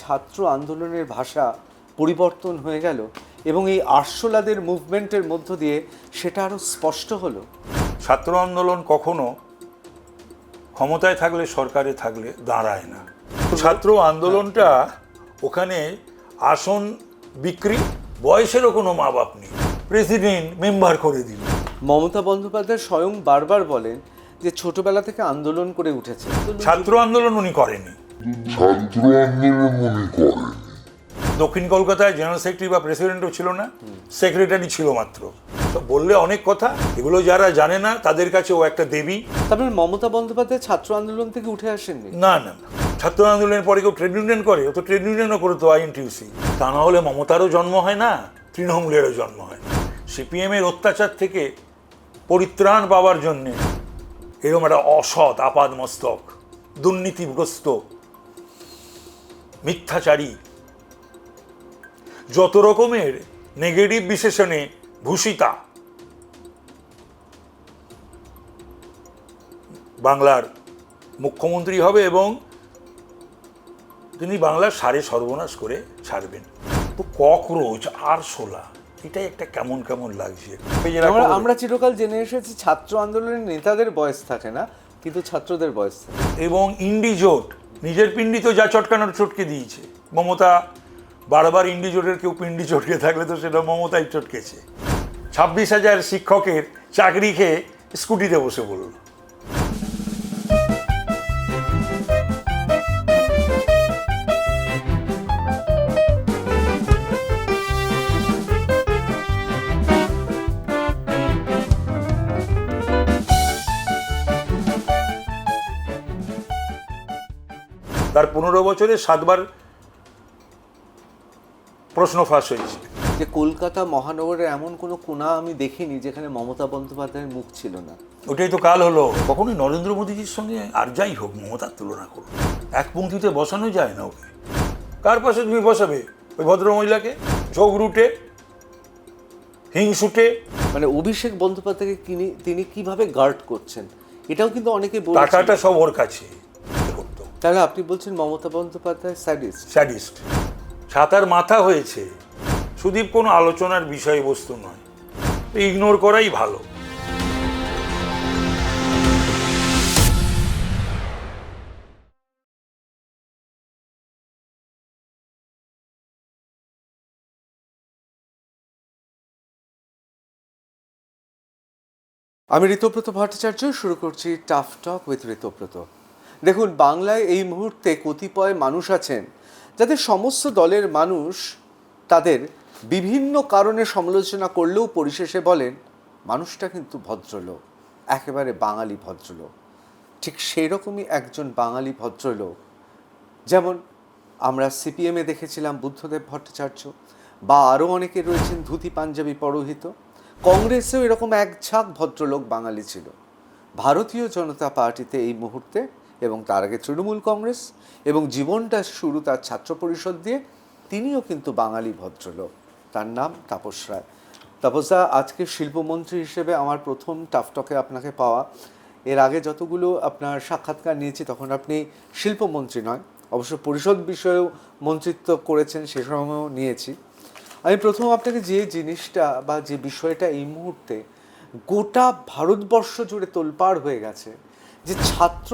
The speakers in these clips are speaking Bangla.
ছাত্র আন্দোলনের ভাষা পরিবর্তন হয়ে গেল এবং এই আরশোলাদের মুভমেন্টের মধ্য দিয়ে সেটা আরও স্পষ্ট হলো? ছাত্র আন্দোলন কখনো ক্ষমতায় থাকলে সরকারে থাকলে দাঁড়ায় না। ছাত্র আন্দোলনটা ওখানে আসন বিক্রি, বয়সেরও কোনো মা বাপ নেই, প্রেসিডেন্ট মেম্বার করে দিল। মমতা বন্দ্যোপাধ্যায় স্বয়ং বারবার বলেন যে ছোটবেলা থেকে আন্দোলন করে উঠেছে। ছাত্র আন্দোলন উনি করেনি। দক্ষিণ কলকাতায় জেনারেল সেক্রেটারি বা প্রেসিডেন্টও ছিল না, সেক্রেটারি ছিল মাত্র। তো বললে অনেক কথা, এগুলো যারা জানে না তাদের কাছে ও একটা দেবী। তারপরে মমতা বন্দ্যোপাধ্যায় ছাত্র আন্দোলন থেকে উঠে আসেননি? না না না, ছাত্র আন্দোলনের পরে কেউ ট্রেড ইউনিয়ন করে? ও তো ট্রেড ইউনিয়নও করে তো আইএনটিইউসি। তা না হলে মমতারও জন্ম হয় না, তৃণমূলেরও জন্ম হয় না। সিপিএমের অত্যাচার থেকে পরিত্রাণ পাওয়ার জন্যে এরকম একটা অসৎ আপাদমস্তক, দুর্নীতিগ্রস্ত, মিথ্যাচারী, যত রকমের নেগেটিভ বিশেষণে ভূষিতা বাংলার মুখ্যমন্ত্রী হবে এবং তিনি বাংলার সারে সর্বনাশ করে ছাড়বেন। তো ককরোচ আরশোলা, এটাই একটা কেমন কেমন লাগছে। আমরা চিরকাল জেনে এসেছি ছাত্র আন্দোলনের নেতাদের বয়স থাকে না, কিন্তু ছাত্রদের বয়স থাকে। এবং ইন্ডিজোট নিজের পিন্ডি তো যা চটকানোর চটকে দিয়েছে মমতা। বারবার ইন্ডিজোটের কেউ পিন্ডি চটকে থাকলে তো সেটা মমতাই চটকেছে। 26,000 শিক্ষকের চাকরি খেয়ে স্কুটিতে বসে পড়ল। তার 15 বছরে 7 বার প্রশ্ন ফাঁস হয়েছে। যে কলকাতা মহানগরের এমন কোনো কোণা আমি দেখিনি যেখানে মমতা বন্দ্যোপাধ্যায়ের মুখ ছিল না। ওটাই তো কাল হলো। কখনোই নরেন্দ্র মোদীজির সঙ্গে আর যাই হোক মমতার তুলনা করুন, এক পংক্তিতে বসানো যায় না ওকে। কার পাশে তুমি বসাবে? ওই ভদ্রমহিলাকে ঝোঁক রুটে, হিংসুটে। মানে অভিষেক বন্দ্যোপাধ্যায়কে তিনি কিভাবে গার্ড করছেন এটাও কিন্তু অনেকে বলছেন। টাকাটা সব ওর কাছে। তাহলে আপনি বলছেন মমতা বন্দ্যোপাধ্যায় স্যাডিস্ট। ছাতার মাথা হয়েছে। সুদীপ কোনো আলোচনার বিষয়বস্তু নয়, ইগনোর করাই ভালো। আমি ঋতব্রত ভট্টাচার্য, শুরু করছি টাফ টক উইথ ঋতব্রত। দেখুন, বাংলায় এই মুহূর্তে কতিপয় মানুষ আছেন যাদের সমস্ত দলের মানুষ তাদের বিভিন্ন কারণে সমালোচনা করলেও পরিশেষে বলেন মানুষটা কিন্তু ভদ্রলোক, একেবারে বাঙালি ভদ্রলোক। ঠিক সেই রকমই একজন বাঙালি ভদ্রলোক যেমন আমরা সিপিএমে দেখেছিলাম বুদ্ধদেব ভট্টাচার্য, বা আরও অনেকে রয়েছেন ধুতি পাঞ্জাবি পরহিত। কংগ্রেসেও এরকম এক ঝাঁক ভদ্রলোক বাঙালি ছিল। ভারতীয় জনতা পার্টিতে এই মুহূর্তে এবং তার আগে তৃণমূল কংগ্রেস এবং জীবনটা শুরু তার ছাত্র পরিষদ দিয়ে, তিনিও কিন্তু বাঙালি ভদ্রলোক। তার নাম তাপস রায়। তাপসদা, আজকে শিল্পমন্ত্রী হিসেবে আমার প্রথম টাফটকে আপনাকে পাওয়া। এর আগে যতগুলো আপনার সাক্ষাৎকার নিয়েছি তখন আপনি শিল্পমন্ত্রী নয়, অবশ্য পরিষদ বিষয়েও মন্ত্রিত্ব করেছেন, সে সময়ও নিয়েছি। আমি প্রথম আপনাকে যে জিনিসটা বা যে বিষয়টা এই মুহূর্তে গোটা ভারতবর্ষ জুড়ে তোলপাড় হয়ে গেছে, যে ছাত্র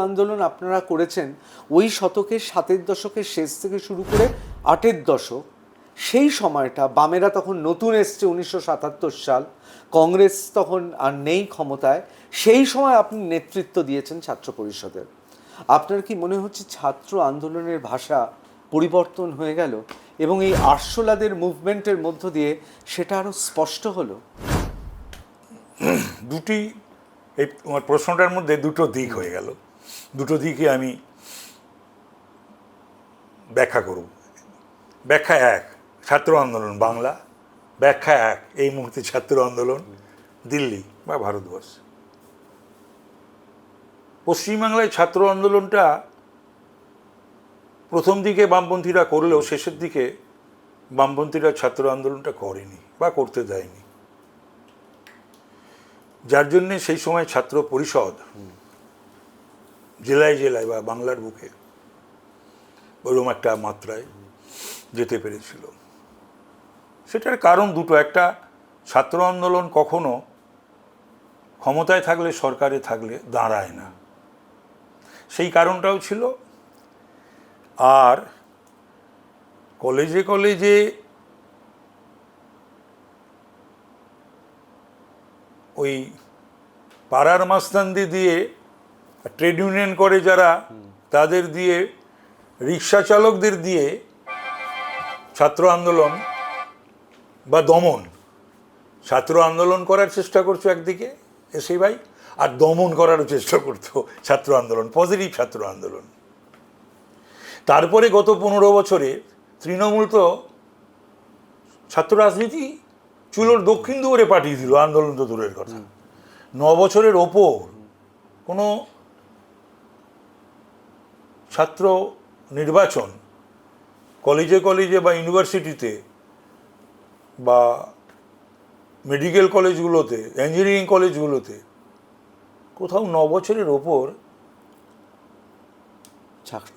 আন্দোলন আপনারা করেছেন ওই শতকের 7-এর দশকের শেষ থেকে শুরু করে 8-এর দশক, সেই সময়টা বামেরা তখন নতুন এসছে 1977 সাল, কংগ্রেস তখন আর নেই ক্ষমতায়, সেই সময় আপনি নেতৃত্ব দিয়েছেন ছাত্র পরিষদের। আপনার কি মনে হচ্ছে ছাত্র আন্দোলনের ভাষা পরিবর্তন হয়ে গেল এবং এই আরশোলাদের মুভমেন্টের মধ্য দিয়ে সেটা আরও স্পষ্ট হলো? এই তোমার প্রশ্নটার মধ্যে দুটো দিক হয়ে গেল। দুটো দিকে আমি ব্যাখ্যা করব। ব্যাখ্যা এক, ছাত্র আন্দোলন বাংলা। ব্যাখ্যা এক, এই মুহূর্তে ছাত্র আন্দোলন দিল্লি বা ভারতবর্ষ। পশ্চিমবাংলায় ছাত্র আন্দোলনটা প্রথম দিকে বামপন্থীরা করলেও শেষের দিকে বামপন্থীরা ছাত্র আন্দোলনটা করেনি বা করতে দেয়নি, যার জন্যে সেই সময় ছাত্র পরিষদ জেলায় জেলায় বা বাংলার বুকে ওরকম একটা মাত্রায় যেতে পেরেছিল। সেটার কারণ দুটো, একটা ছাত্র আন্দোলন কখনো ক্ষমতায় থাকলে সরকারে থাকলে দাঁড়ায় না, সেই কারণটাও ছিল। আর কলেজে কলেজে ওই পাড়ার মাস্তানদের দিয়ে ট্রেড ইউনিয়ন করে যারা, তাদের দিয়ে, রিক্সা চালকদের দিয়ে ছাত্র আন্দোলন বা দমন, ছাত্র আন্দোলন করার চেষ্টা করছো একদিকে এসে ভাই, আর দমন করারও চেষ্টা করতো ছাত্র আন্দোলন, পজিটিভ ছাত্র আন্দোলন। তারপরে গত 15 বছরে তৃণমূল তো ছাত্র রাজনীতি চুলোর দক্ষিণ দুয়ারে পাঠিয়ে দিল, আন্দোলন তো দূরের কথা। 9 বছরের ওপর কোনো ছাত্র নির্বাচন কলেজে কলেজে বা ইউনিভার্সিটিতে বা মেডিকেল কলেজগুলোতে, ইঞ্জিনিয়ারিং কলেজগুলোতে কোথাও 9 বছরের ওপর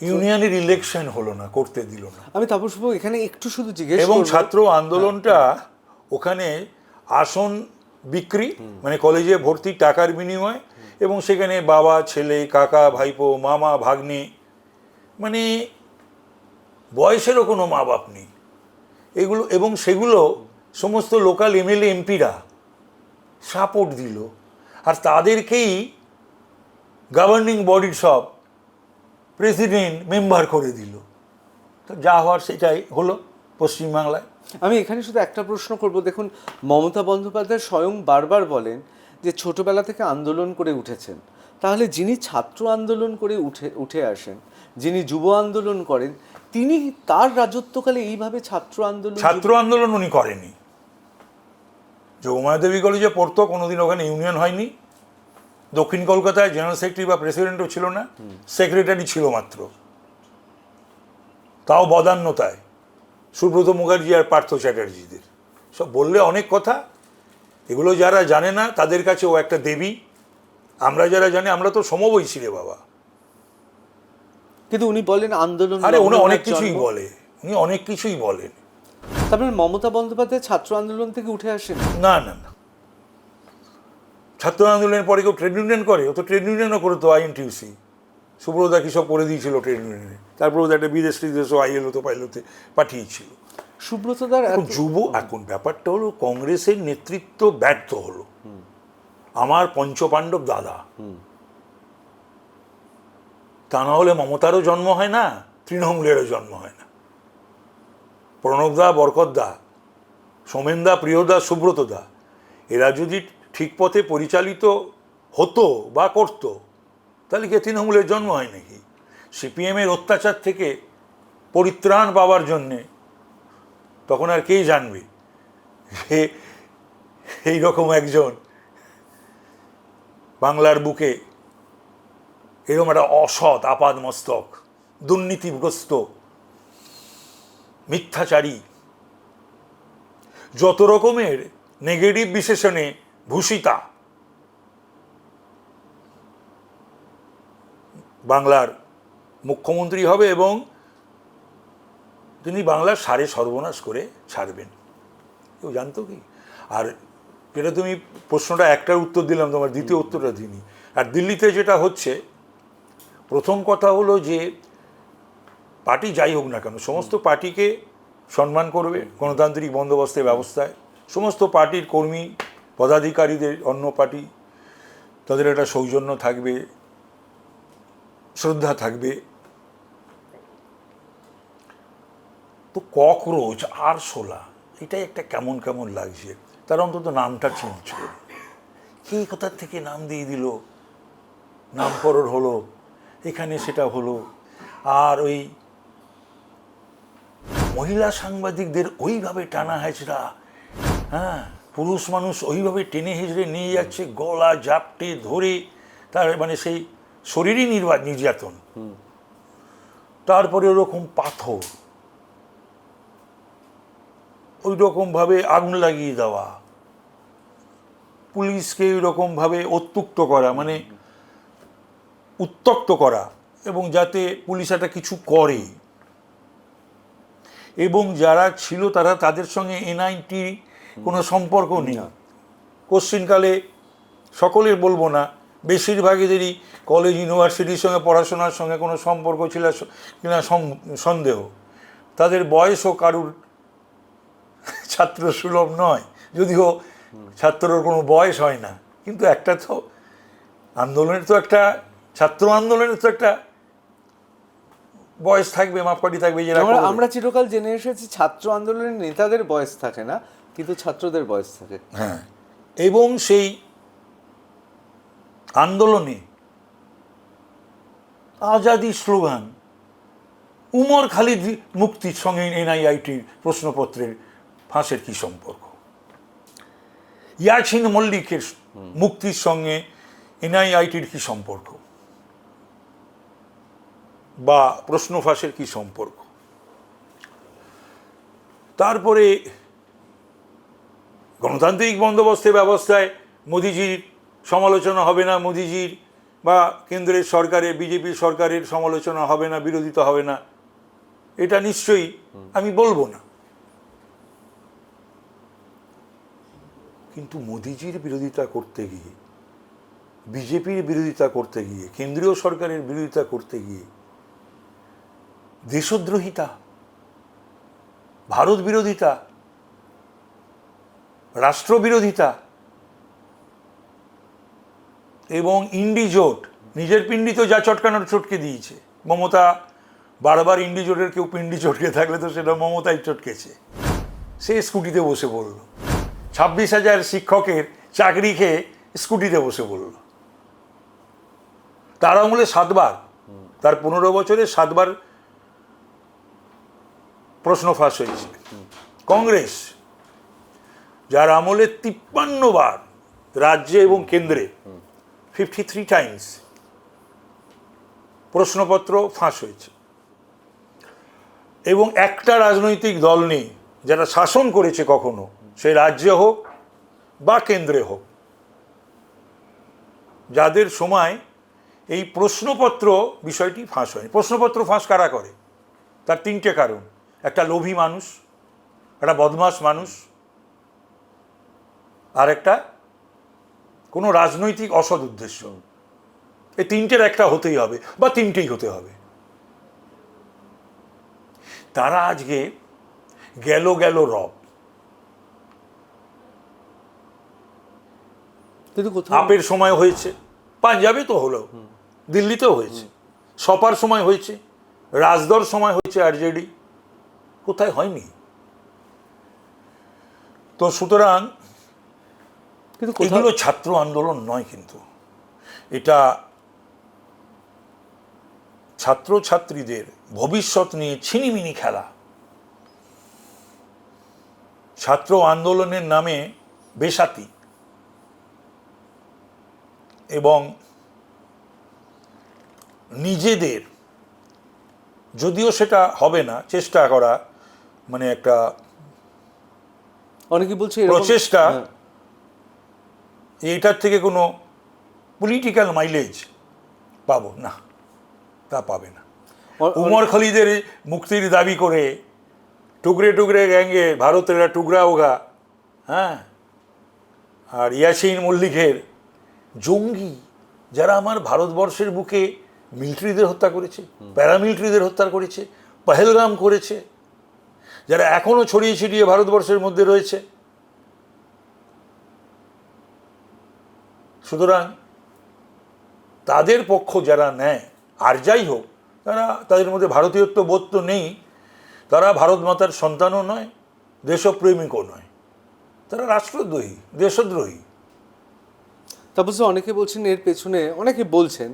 ইউনিয়নের ইলেকশন হলো না, করতে দিল না। আমি তাপসবাবু এখানে একটু শুধু জিজ্ঞেস এবং করব, ছাত্র আন্দোলনটা ওখানে আসন বিক্রি, মানে কলেজে ভর্তি টাকার বিনিময়, এবং সেখানে বাবা ছেলে কাকা ভাইপো মামা ভাগ্নে, মানে বয়সেরও কোনো মা বাপ নেই এগুলো, এবং সেগুলো সমস্ত লোকাল এমএলএ এমপিরা সাপোর্ট দিল, আর তাদেরকেই গভর্নিং বডির সব প্রেসিডেন্ট মেম্বার করে দিল। তো যা হওয়ার সেটাই হলো পশ্চিমবাংলায়। আমি এখানে শুধু একটা প্রশ্ন করব। দেখুন, মমতা বন্দ্যোপাধ্যায় স্বয়ং বারবার বলেন যে ছোটবেলা থেকে আন্দোলন করে উঠেছেন, তাহলে যিনি ছাত্র আন্দোলন করে উঠে আসেন, যিনি যুব আন্দোলন করেন, তিনি তার রাজত্বকালে এইভাবে ছাত্র আন্দোলন উনি করেনি। যে উমাদেবী কলেজে পড়তো, কোনোদিন ওখানে ইউনিয়ন হয়নি। দক্ষিণ কলকাতায় জেনারেল সেক্রেটারি বা প্রেসিডেন্টও ছিল না, সেক্রেটারি ছিল মাত্র, তাও বদান্যতায় সুব্রত মুখার্জি আর পার্থ চ্যাটার্জিদের। সব বললে অনেক কথা, এগুলো যারা জানে না তাদের কাছে ও একটা দেবী, আমরা যারা জানি আমরা তো সমবয়সী রে বাবা। কিন্তু উনি বলেন আন্দোলন, আরে উনি অনেক কিছুই বলে, উনি অনেক কিছুই বলেন। তারপরে মমতা বন্দ্যোপাধ্যায় ছাত্র আন্দোলন থেকে উঠে আসেন না না না, ছাত্র আন্দোলনের পরে কেউ ট্রেড ইউনিয়ন করে? ও তো ট্রেড ইউনিয়নও করে তো, আইএনটিউসি, সুব্রতা কি সব করে দিয়েছিল ট্রেড ইউনিয়নে, তারপর ওদের একটা বিদেশ টিদেশও আইএলওতে পাইলতে পাঠিয়েছিল। সুব্রতদার যুব, এখন ব্যাপারটা হলো কংগ্রেসের নেতৃত্ব ব্যর্থ হলো। আমার পঞ্চপাণ্ডব দাদা, তা না হলে মমতারও জন্ম হয় না, তৃণমূলেরও জন্ম হয় না। প্রণবদা, বরকতদা, সোমেনদা, প্রিয়দা, সুব্রতদা, এরা যদি ঠিক পথে পরিচালিত হতো বা করতো, তাহলে কি তৃণমূলের জন্ম হয় নাকি? সিপিএমের অত্যাচার থেকে পরিত্রাণ পাওয়ার জন্যে তখন আর কেই জানবে যে এইরকম একজন বাংলার বুকে এরকম একটা অসৎ আপাদ মস্তক, দুর্নীতিগ্রস্ত, মিথ্যাচারী, যত রকমের নেগেটিভ বিশেষণে ভূষিতা বাংলার মুখ্যমন্ত্রী হবে, এবং তিনি বাংলার সারে সর্বনাশ করে ছাড়বেন। কেউ জানতো কি? আর যেটা তুমি প্রশ্নটা একটার উত্তর দিলাম, তোমার দ্বিতীয় উত্তরটা দিইনি। আর দিল্লিতে যেটা হচ্ছে, প্রথম কথা হলো যে পার্টি যাই হোক না কেন, সমস্ত পার্টিকে সম্মান করবে গণতান্ত্রিক বন্দোবস্তের ব্যবস্থায়। সমস্ত পার্টির কর্মী পদাধিকারীদের অন্য পার্টি, তাদের একটা সৌজন্য থাকবে, শ্রদ্ধা থাকবে। তো ককরোচ আর শোলা, এটাই একটা কেমন কেমন লাগছে। তার অন্তত নামটা চেঞ্জ করে, কে কোথার থেকে নাম দিয়ে দিল, নামকরণ হলো, এখানে সেটা হলো। আর ওই মহিলা সাংবাদিকদের ওইভাবে টানা হেঁচড়া, হ্যাঁ, পুরুষ মানুষ ওইভাবে টেনে হেঁচড়ে নিয়ে যাচ্ছে, গলা জাপটে ধরে, তার মানে সেই শরীরই নির্যাতন। তারপরে ওরকম পাথর, ওই রকমভাবে আগুন লাগিয়ে দেওয়া, পুলিশকে ওই রকমভাবে উত্ত্যক্ত করা, মানে উত্তক্ত করা, এবং যাতে পুলিশ একটা কিছু করে, এবং যারা ছিল তারা তাদের সঙ্গে এনআইটি কোনো সম্পর্ক নেই। কোশ্চিনকালে সকলের বলবো না, বেশিরভাগেদেরই কলেজ ইউনিভার্সিটির সঙ্গে পড়াশোনার সঙ্গে কোনো সম্পর্ক ছিল কিনা সন্দেহ। তাদের বয়সও কারুর ছাত্র সুলভ নয়, যদিও ছাত্রর কোনো বয়স হয় না, কিন্তু একটা তো আন্দোলনের তো একটা ছাত্র আন্দোলনের তো একটা বয়স থাকবে, মাপকাঠি থাকবে। আমরা চিরকাল জেনে এসেছি ছাত্র আন্দোলনের নেতাদের বয়স থাকে না, কিন্তু ছাত্রদের বয়স থাকে। হ্যাঁ, এবং সেই আন্দোলনে আজাদি স্লোগান, উমর খালিদ মুক্তির সঙ্গে এনআইআইটির প্রশ্নপত্রের ফাঁসের কি সম্পর্ক? ইয়াসিন মল্লিকের মুক্তির সঙ্গে এনআইআইটির কি সম্পর্ক, বা প্রশ্ন ফাঁসের কি সম্পর্ক? তারপরে গণতান্ত্রিক বন্দোবস্তের ব্যবস্থায় মোদিজির সমালোচনা হবে না, মোদিজির বা কেন্দ্রের সরকারের, বিজেপির সরকারের সমালোচনা হবে না, বিরোধিতা হবে না, এটা নিশ্চয়ই আমি বলবো না। কিন্তু মোদিজির বিরোধিতা করতে গিয়ে, বিজেপির বিরোধিতা করতে গিয়ে, কেন্দ্রীয় সরকারের বিরোধিতা করতে গিয়ে দেশদ্রোহিতা, ভারত বিরোধিতা, রাষ্ট্রবিরোধিতা এবং ইন্ডি জোট, নিজের পিন্ডি তো যা চটকানোর চটকে দিয়েছে। মমতা বারবার ইন্ডি জোটের কেউ পিন্ডি চটকে থাকলে তো সেটা মমতাই চটকেছে। সে স্কুটিতে বসে পড়ল, 26,000 শিক্ষকের চাকরি খেয়ে স্কুটিতে বসে পড়ল। তার আমলে 7 বার, তার 15 বছরে 7 বার প্রশ্ন ফাঁস হয়েছে। কংগ্রেস, যার আমলে 53 বার রাজ্যে এবং কেন্দ্রে 53 টাইমস প্রশ্নপত্র ফাঁস হয়েছে, এবং একটা রাজনৈতিক দল নেই যারা শাসন করেছে কখনো, সে রাজ্যে হোক বা কেন্দ্রে হোক, যাদের সময় এই প্রশ্নপত্র বিষয়টি ফাঁস হয়। প্রশ্নপত্র ফাঁস কারা করে? তার 3টে কারণ। একটা লোভী মানুষ, একটা বদমাশ মানুষ, আর একটা কোনো রাজনৈতিক অসৎ উদ্দেশ্য। এই 3টের একটা হতেই হবে, বা 3টেই হতে হবে। তারা আজকে গেল রব। আপের সময় হয়েছে, পাঞ্জাবে তো হলো, দিল্লিতেও হয়েছে, সপার সময় হয়েছে, রাজদর সময় হয়েছে আরজেডি, কোথায় হয়নি? তো সুতরাং এগুলো ছাত্র আন্দোলন নয়, কিন্তু এটা ছাত্রছাত্রীদের ভবিষ্যৎ নিয়ে ছিনিমিনি খেলা। ছাত্র আন্দোলনের নামে বেসাতি এবং নিজেদের, যদিও সেটা হবে না, চেষ্টা করা, মানে একটা অনেকে বলছে প্রচেষ্টা, এটার থেকে কোনো পলিটিক্যাল মাইলেজ পাবো না, তা পাবে না। উমর খালিদের মুক্তির দাবি করে টুকরে টুকরে গ্যাঙ্গে ভারতের টুকরা ওগা, হ্যাঁ, আর ইয়াসিন মল্লিকের জঙ্গি, যারা আমার ভারতবর্ষের বুকে মিলিটারিদের হত্যা করেছে, প্যারামিলিটারিদের হত্যা করেছে, পহেলগাম করেছে, যারা এখনো ছড়িয়ে ছিটিয়ে ভারতবর্ষের মধ্যে রয়েছে। সুতরাং তাদের পক্ষ যারা নেয়, আর যাই হোক, তাদের মধ্যে ভারতীয়ত্ব বোধ তো নেই, তারা ভারত মাতার সন্তানও নয়, দেশপ্রেমিকও নয়, তারা রাষ্ট্রদ্রোহী, দেশদ্রোহী। তারপর অনেকে বলছেন, এর পেছনে অনেকে বলছেন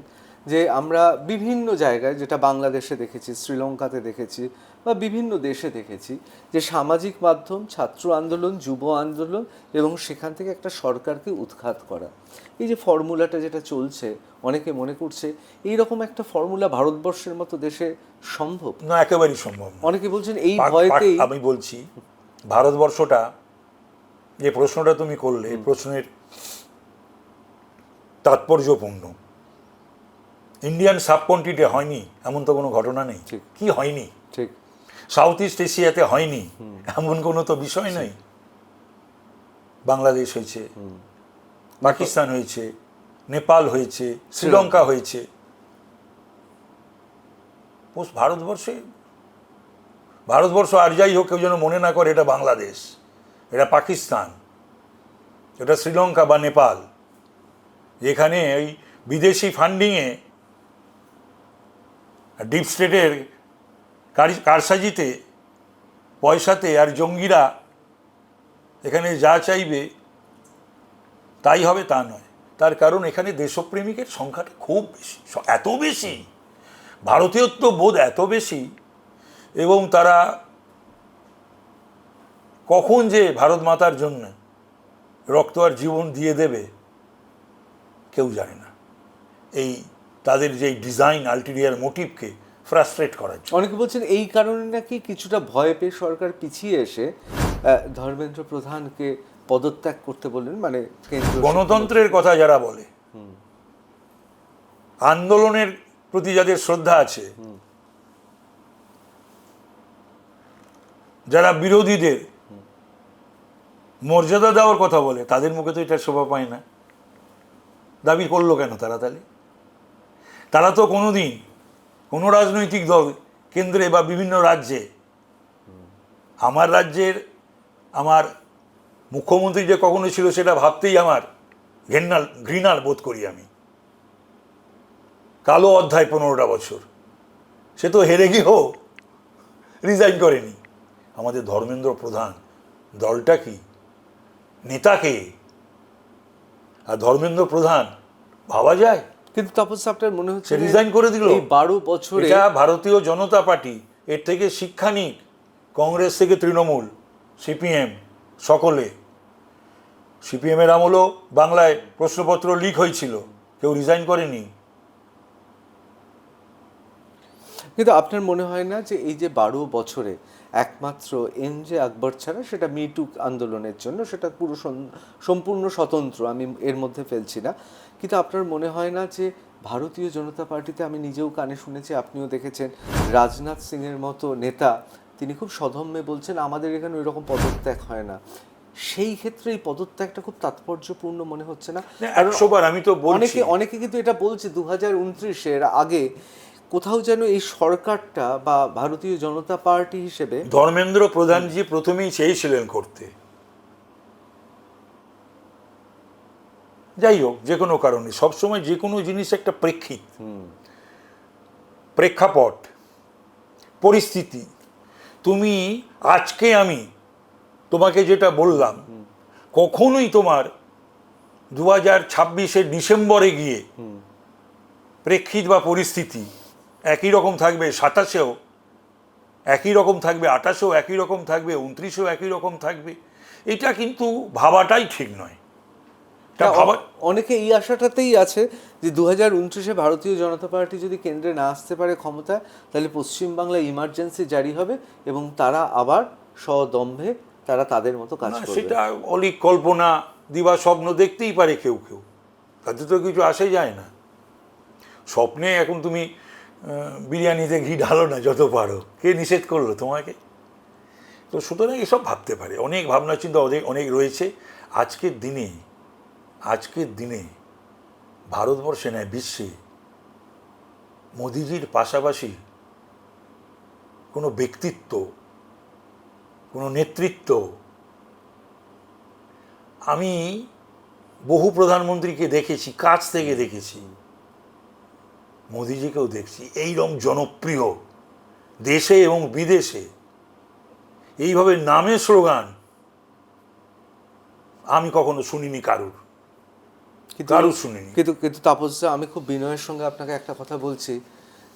যে আমরা বিভিন্ন জায়গায়, যেটা বাংলাদেশে দেখেছি, শ্রীলঙ্কাতে দেখেছি, বা বিভিন্ন দেশে দেখেছি, যে সামাজিক মাধ্যম, ছাত্র আন্দোলন, যুব আন্দোলন এবং সেখান থেকে একটা সরকারকে উৎখাত করা, এই যে ফর্মুলাটা যেটা চলছে, অনেকে মনে করছে এইরকম একটা ফর্মুলা ভারতবর্ষের মতো দেশে সম্ভব না, একেবারেই সম্ভব না। অনেকে বলছেন এই ভয়তেই। আমি বলছি, ভারতবর্ষটা, যে প্রশ্নটা তুমি করলে, প্রশ্নের তাৎপর্যপূর্ণ। ইন্ডিয়ান সাবকন্টিনেন্টে হয়নি এমন তো কোনো ঘটনা নেই। কি হয়নি? ঠিক। সাউথ ইস্ট এশিয়াতে হয়নি এমন কোনো তো বিষয় নেই। বাংলাদেশ হয়েছে, পাকিস্তান হয়েছে, নেপাল হয়েছে, শ্রীলঙ্কা হয়েছে। ভারতবর্ষ আর যাই হোক, কেউ যেন মনে না করে এটা বাংলাদেশ, এটা পাকিস্তান, এটা শ্রীলঙ্কা বা নেপাল, যেখানে এই বিদেশি ফান্ডিংয়ে, ডিপ স্টেটের কারসাজিতে, পয়সাতে আর জঙ্গিরা এখানে যা চাইবে তাই হবে তা নয়। তার কারণ এখানে দেশপ্রেমিকের সংখ্যাটা খুব বেশি, এত বেশি, ভারতীয়ত্ব বোধ এত বেশি, এবং তারা কখন যে ভারত মাতার জন্য রক্ত আর জীবন দিয়ে দেবে কেউ জানে না। এই তাদের যে ডিজাইন, আলটিরিয়ার মোটিভকে ফ্রাস্ট্রেট করার জন্য। অনেকে বলছেন এই কারণে নাকি কিছুটা ভয় পেয়ে সরকার পিছিয়ে এসে ধর্মেন্দ্র প্রধানকে পদত্যাগ করতে বললেন, মানে গণতন্ত্রের কথা যারা বলে, আন্দোলনের প্রতি যাদের শ্রদ্ধা আছে, যারা বিরোধীদের মর্যাদা দেওয়ার কথা বলে, তাদের মুখে তো এটা শোভা পায় না। দাবি করলো কেন তারা? তাহলে তারা তো কোনোদিন কোনো রাজনৈতিক দল কেন্দ্রে বা বিভিন্ন রাজ্যে, আমার রাজ্যের আমার মুখ্যমন্ত্রী যে কখনো ছিল সেটা ভাবতেই আমার ঘৃণার বোধ করি আমি। কালো অধ্যায় 15টা বছর, সে তো হেরে গিয়েও রিজাইন করেনি। আমাদের ধর্মেন্দ্র প্রধান দলটা কি, নেতা কে? আর ধর্মেন্দ্র প্রধান ভাবা যায়? কিন্তু তাপস আপনার মনে হচ্ছে রিজাইন করে দিল এই 12 বছরে। এটা ভারতীয় জনতা পার্টি, এর থেকে শিক্ষা নিক কংগ্রেস থেকে তৃণমূল, সিপিএম, সকলে। সিপিএমের আমলও বাংলায় প্রশ্নপত্র লিক হয়েছিল, কেউ রিজাইন করেনি। কিন্তু আপনার মনে হয় না যে এই যে 12 বছরে একমাত্র এনজে আকবর ছাড়া, সেটা মিটু আন্দোলনের জন্য, সেটা পুরো সম্পূর্ণ স্বতন্ত্র, আমি এর মধ্যে ফেলছি না, কিন্তু আপনার মনে হয় না যে ভারতীয় জনতা পার্টিতে, আমি নিজেও কানে শুনেছি, আপনিও দেখেছেন, রাজনাথ সিংয়ের মতো নেতা তিনি খুব সধম্যে বলছেন আমাদের এখানে ওই রকম পদত্যাগ হয় না। সেই ক্ষেত্রে এই পদত্যাগটা খুব তাৎপর্যপূর্ণ মনে হচ্ছে না? 100 বার আমি তো বলছি, অনেকে কিন্তু এটা বলছে 2029-এর আগে কোথাও যেন এই সরকারটা বা ভারতীয় জনতা পার্টি হিসেবে ধর্মেন্দ্র প্রধানজি প্রথমেই চেয়েছিলেন করতে। যাই হোক, যে কোনো কারণে সবসময় যে কোনো জিনিস একটা প্রেক্ষাপট, পরিস্থিতি। তুমি আজকে আমি তোমাকে যেটা বললাম, কখনোই তোমার 2026-এর ডিসেম্বরে গিয়ে প্রেক্ষিত বা পরিস্থিতি একই রকম থাকবে, 27-এও একই রকম থাকবে, 28-এও একই রকম থাকবে, 29-এও একই রকম থাকবে, এটা কিন্তু ভাবাটাই ঠিক নয়। অনেকে এই আশাটাতেই আছে যে 2029-এ ভারতীয় জনতা পার্টি যদি কেন্দ্রে না আসতে পারে ক্ষমতায়, তাহলে পশ্চিমবাংলায় ইমার্জেন্সি জারি হবে এবং তারা আবার সদম্ভে তারা তাদের মতো কাজ করবে। সেটা অলিক কল্পনা, দিবা স্বপ্ন দেখতেই পারে কেউ কেউ, তাতে তো কিছু আসে যায় না। স্বপ্নে এখন তুমি বিরিয়ানিতে ঘি ঢালো না যত পারো, কে নিষেধ করলো তোমাকে? তো সুতরাং এসব ভাবতে পারে, অনেক ভাবনা চিন্তা অনেক রয়েছে। আজকের দিনে ভারতবর্ষে নয়, বিশ্বে মোদিজির পাশাপাশি কোনো ব্যক্তিত্ব, কোনো নেতৃত্ব, আমি বহু প্রধানমন্ত্রীকে দেখেছি, কাছ থেকে দেখেছি, মোদিজিকেও দেখছি, এইরকম জনপ্রিয় দেশে এবং বিদেশে, এইভাবে নামে স্লোগান আমি কখনো শুনিনি কারুর শুনিনি। কিন্তু তাপস, আমি খুব বিনয়ের সঙ্গে আপনাকে একটা কথা বলছি,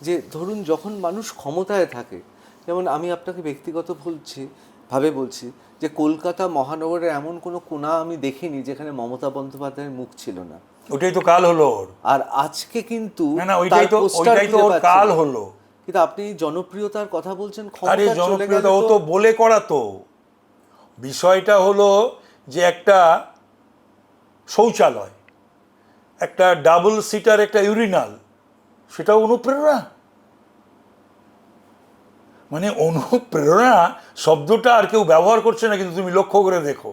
যে ধরুন যখন মানুষ ক্ষমতায় থাকে, যেমন আমি আপনাকে ব্যক্তিগত বলছি যে কলকাতা মহানগরের এমন কোনো কোণা আমি দেখিনি যেখানে মমতা বন্দ্যোপাধ্যায়ের মুখ ছিল না। ওটাই তো কাল হলো। আর আজকে কিন্তু ওইটাই তো কাল হলো। কিন্তু আপনি জনপ্রিয়তার কথা বলছেন, জনপ্রিয়তা ও তো বলে করা। তো বিষয়টা হলো যে একটা শৌচালয়, একটা ডাবল সিটার, একটা ইউরিনাল, সেটাও অনুপ্রেরণা। মানে অনুপ্রেরণা শব্দটা আর কেউ ব্যবহার করছে না, কিন্তু তুমি লক্ষ্য করে দেখো।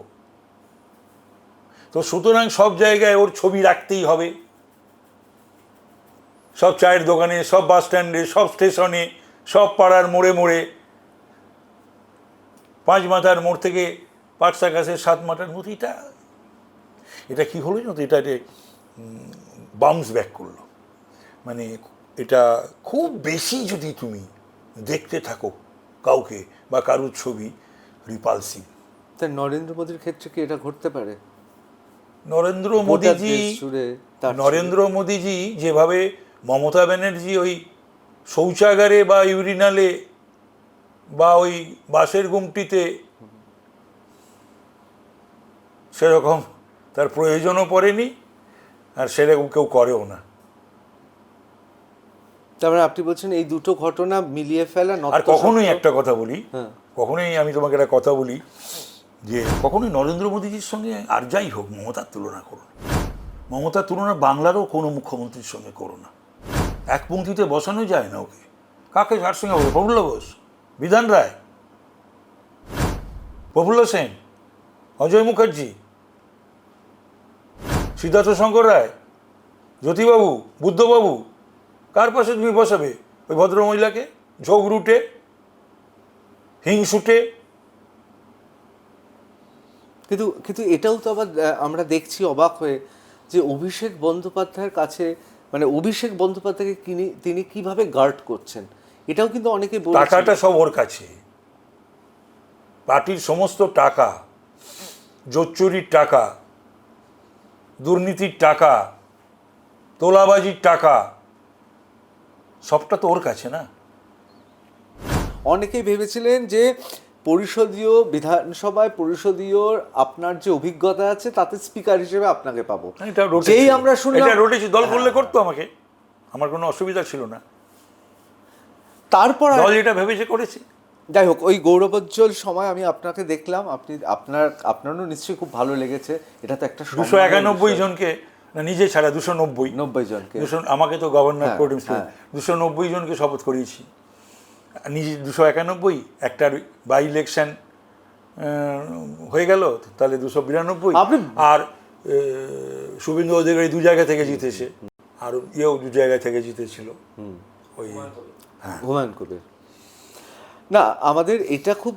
তো সুতরাং সব জায়গায় ওর ছবি রাখতেই হবে, সব চায়ের দোকানে, সব বাস স্ট্যান্ডে, সব স্টেশনে, সব পাড়ার মোড়ে মোড়ে, 5 মাথার মোড় থেকে পাটসা গাছের 7 মাথার মধ্যে। এটা কি হলো জানো তো, এটা বাউন্স ব্যাক করলো। মানে এটা খুব বেশি যদি তুমি দেখতে থাকো কাউকে বা কারুর ছবি, রিপালসিভ। তাই নরেন্দ্র মোদীর ক্ষেত্রে কি এটা ঘটতে পারে? নরেন্দ্র গোটা মোদীজি, দেশ জুড়ে তার নরেন্দ্র মোদীজি যেভাবে মমতা ব্যানার্জি ওই শৌচাগারে বা ইউরিনালে বা ওই বাসের গুমটিতে সেরকম তার প্রয়োজনও পড়েনি, আর সেরকম কেউ করেও না। তারপরে আপনি বলছেন এই দুটো ঘটনা মিলিয়ে ফেলা আর কখনোই একটা কথা বলি, হ্যাঁ। কখনোই আমি তোমাকে একটা কথা বলি যে কখনোই নরেন্দ্র মোদীজির সঙ্গে, আর যাই হোক, মমতার তুলনা করো না। মমতার তুলনা বাংলারও কোনো মুখ্যমন্ত্রীর সঙ্গে করো না। এক পংক্তিতে বসানো যায় না ওকে। কাকে কার সঙ্গে হবে? প্রফুল্ল বোস, বিধান রায়, প্রফুল্ল সেন, অজয় মুখার্জি, সিদ্ধার্থ শঙ্কর রায়, জ্যোতিবাবু, বুদ্ধবাবু, কার পাশে তুমি বসাবে? ওই ভদ্রমহিলাকে ঝোগ রুটে, হিংসুটে। কিন্তু কিন্তু এটাও তো আবার আমরা দেখছি অবাক হয়ে যে অভিষেক বন্দ্যোপাধ্যায়ের কাছে, মানে অভিষেক বন্দ্যোপাধ্যায়কে তিনি কিভাবে গার্ড করছেন, এটাও কিন্তু অনেকে বলছে। টাকাটা সব ওর কাছে, পার্টির সমস্ত টাকা, জোচ্চুরির টাকা, দুর্নীতির টাকা, তোলাবাজির টাকা, সবটা তো ওর কাছে না। অনেকেই ভেবেছিলেন যে পরিষদীয় বিধানসভায় পরিষদীয় আপনার যে অভিজ্ঞতা আছে তাতে স্পিকার হিসেবে আপনাকে পাবো। যেই আমরা শুনলাম, এটা রোটেছি, দল করলে করতো আমাকে, আমার কোনো অসুবিধা ছিল না। তারপর দল এটা ভেবেছে করেছে। যাই হোক, ওই গৌরবোজ্জ্বল সময় আমি আপনাকে দেখলাম, আপনারও নিশ্চয়ই খুব ভালো লেগেছে। এটা তো একটা 291 জনকে, না নিজে ছাড়া 90 জনকে, আমাকে তো গভর্নর হ্যাঁ, প্রোটেম হ্যাঁ। 290 জনকে শপথ করিয়েছি। নিজে 291, একটার বাই ইলেকশন হয়ে গেল, তাহলে 292। আর শুভেন্দু অধিকারী 2 জায়গা থেকে জিতেছে, আর ইয়েও 2 জায়গা থেকে জিতেছিল, ওই হুমায়ুন কবির। না, আমাদের এটা খুব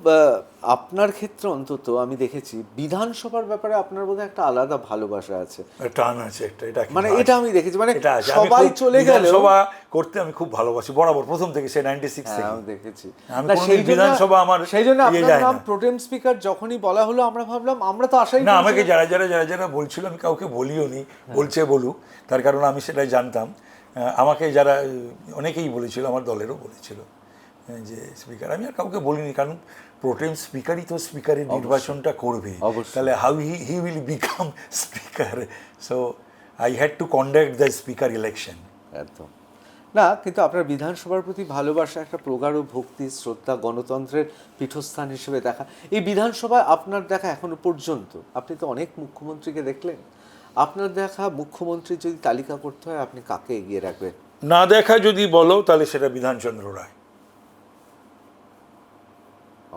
আপনার ক্ষেত্রে অন্তত আমি দেখেছি বিধানসভার ব্যাপারে আপনার বোধহয় একটা আলাদা ভালোবাসা আছে, টান আছে একটা। এটা মানে এটা আমি দেখেছি, মানে এটা আছে। সবাই চলে গেল, বিধানসভা করতে আমি খুব ভালোবাসি বরাবর, প্রথম থেকে, সে 96 থেকে আমি দেখেছি। আমি না, কোনোদিন বিধানসভা আমার সেই জন্য ইয়ে আপনার যায় নাম না। প্রোটেম স্পিকার যখনই বলা হলো আমরা ভাবলাম, আমরা তো আশাই না, করেছিলাম। আমাকে যারা বলছিল, আমি কাউকে বলিও নি, বলছে বলুক, তার কারণ আমি সেটাই জানতাম। আমাকে যারা অনেকেই বলেছিল, আমার দলেরও বলেছিল যে স্পিকার, আমি আর কাউকে বলিনি, কারণ প্রোটেম স্পিকারই তো স্পিকারের নির্বাচনটা করবে, তাহলে how he will become speaker. So I had to conduct the speaker election. একদম না, কিন্তু আপনার বিধানসভার প্রতি ভালোবাসা, একটা প্রগাঢ় ভক্তি, শ্রদ্ধা, গণতন্ত্রের পীঠস্থান হিসেবে দেখা, এই বিধানসভায় আপনার দেখা এখনো পর্যন্ত, আপনি তো অনেক মুখ্যমন্ত্রীকে দেখলেন, আপনার দেখা মুখ্যমন্ত্রীর যদি তালিকা করতে হয় আপনি কাকে এগিয়ে রাখবেন? না দেখা যদি বলো তাহলে সেটা বিধানচন্দ্র রায়।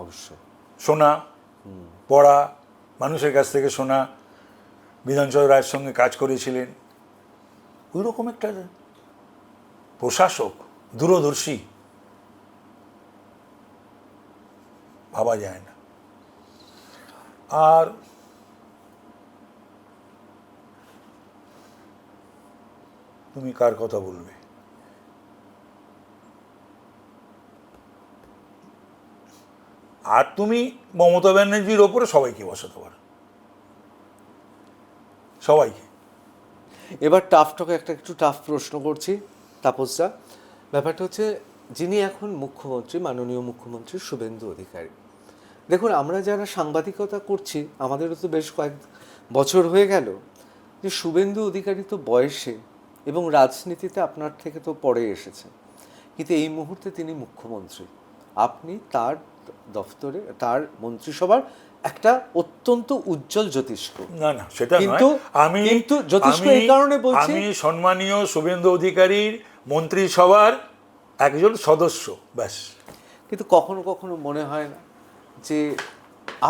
অবশ্যই শোনা, পড়া, মানুষের কাছ থেকে শোনা, বিধানচন্দ্র রায়ের সঙ্গে কাজ করেছিলেন, ওই রকম একটা প্রশাসক, দূরদর্শী, ভাবা যায় না। আর তুমি কার কথা বলবে? আর তুমি মমতা ব্যানার্জির ওপরে সবাইকে বসাতে পারো, সবাইকে। এবার টাফটকে একটু টাফ প্রশ্ন করছি তাপসদা। ব্যাপারটা হচ্ছে, যিনি এখন মুখ্যমন্ত্রী, মাননীয় মুখ্যমন্ত্রী শুভেন্দু অধিকারী, দেখুন আমরা যারা সাংবাদিকতা করছি আমাদেরও তো বেশ কয়েক বছর হয়ে গেল, যে শুভেন্দু অধিকারী তো বয়সে এবং রাজনীতিতে আপনার থেকে তো পরে এসেছে, কিন্তু এই মুহূর্তে তিনি মুখ্যমন্ত্রী, আপনি তার দফতরে, তার মন্ত্রিসভার একটা অত্যন্ত উজ্জ্বল জ্যোতিষ্ক। না না, সেটা কিন্তু আমি কিন্তু জ্যোতিষ্ক এই কারণে বলছি, আমি সম্মানীয় শুভেন্দু অধিকারীর মন্ত্রিসভার একজন সদস্য, ব্যাস। কিন্তু কখনো কখনো মনে হয় না যে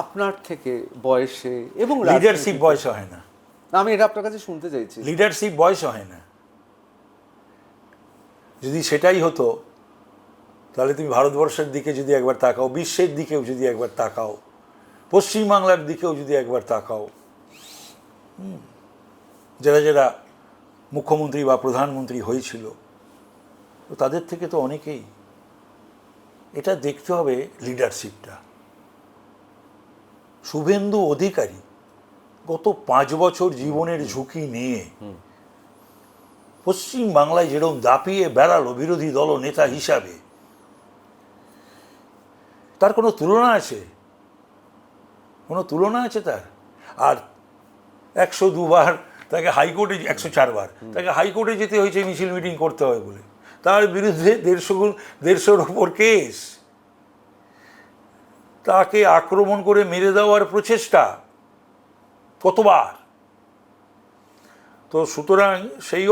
আপনার থেকে বয়সে এবং লিডারশিপ বয়সে হয় না, আমি এটা আপনার কাছে শুনতে চাইছি। লিডারশিপ বয়সে হয় না। যদি সেটাই হতো তাহলে তুমি ভারতবর্ষের দিকে যদি একবার তাকাও, বিশ্বের দিকেও যদি একবার তাকাও, পশ্চিমবাংলার দিকেও যদি একবার তাকাও, যারা যারা মুখ্যমন্ত্রী বা প্রধানমন্ত্রী হয়েছিল, তো তাদের থেকে তো অনেকেই। এটা দেখতে হবে লিডারশিপটা। শুভেন্দু অধিকারী গত 5 বছর জীবনের ঝুঁকি নিয়ে পশ্চিম বাংলায় যেরকম দাপিয়ে বেড়ালো বিরোধী দল নেতা হিসাবে, তার কোনো তুলনা আছে? কোনো তুলনা আছে তার? আর 102 বার তাকে হাইকোর্টে, 104 বার তাকে হাইকোর্টে যেতে হয়েছে মিছিল মিটিং করতে হবে বলে। তার বিরুদ্ধে 150-র ওপর কেস। তাকে আক্রমণ করে মেরে দেওয়ার প্রচেষ্টা কতবার। তো সুতরাং সেই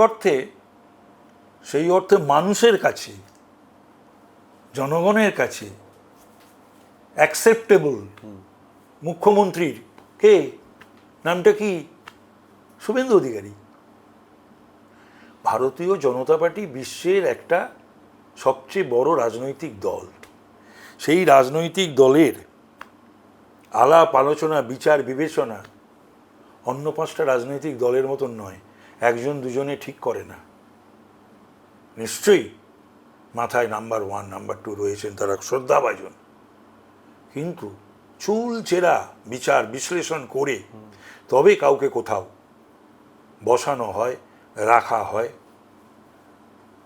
অর্থে মানুষের কাছে, জনগণের কাছে অ্যাকসেপ্টেবল মুখ্যমন্ত্রীর কে, নামটা কি? শুভেন্দু অধিকারী। ভারতীয় জনতা পার্টি বিশ্বের একটা সবচেয়ে বড় রাজনৈতিক দল। সেই রাজনৈতিক দলের আলাপ আলোচনা, বিচার বিবেচনা অন্য 5টা রাজনৈতিক দলের মতন নয়। 1-2 ঠিক করে না। নিশ্চয়ই মাথায় নাম্বার 1, নাম্বার 2 রয়েছেন, তারা শ্রদ্ধাভাজন। কিন্তু চুল চেরা বিচার বিশ্লেষণ করে তবে কাউকে কোথাও বসানো হয়, রাখা হয়,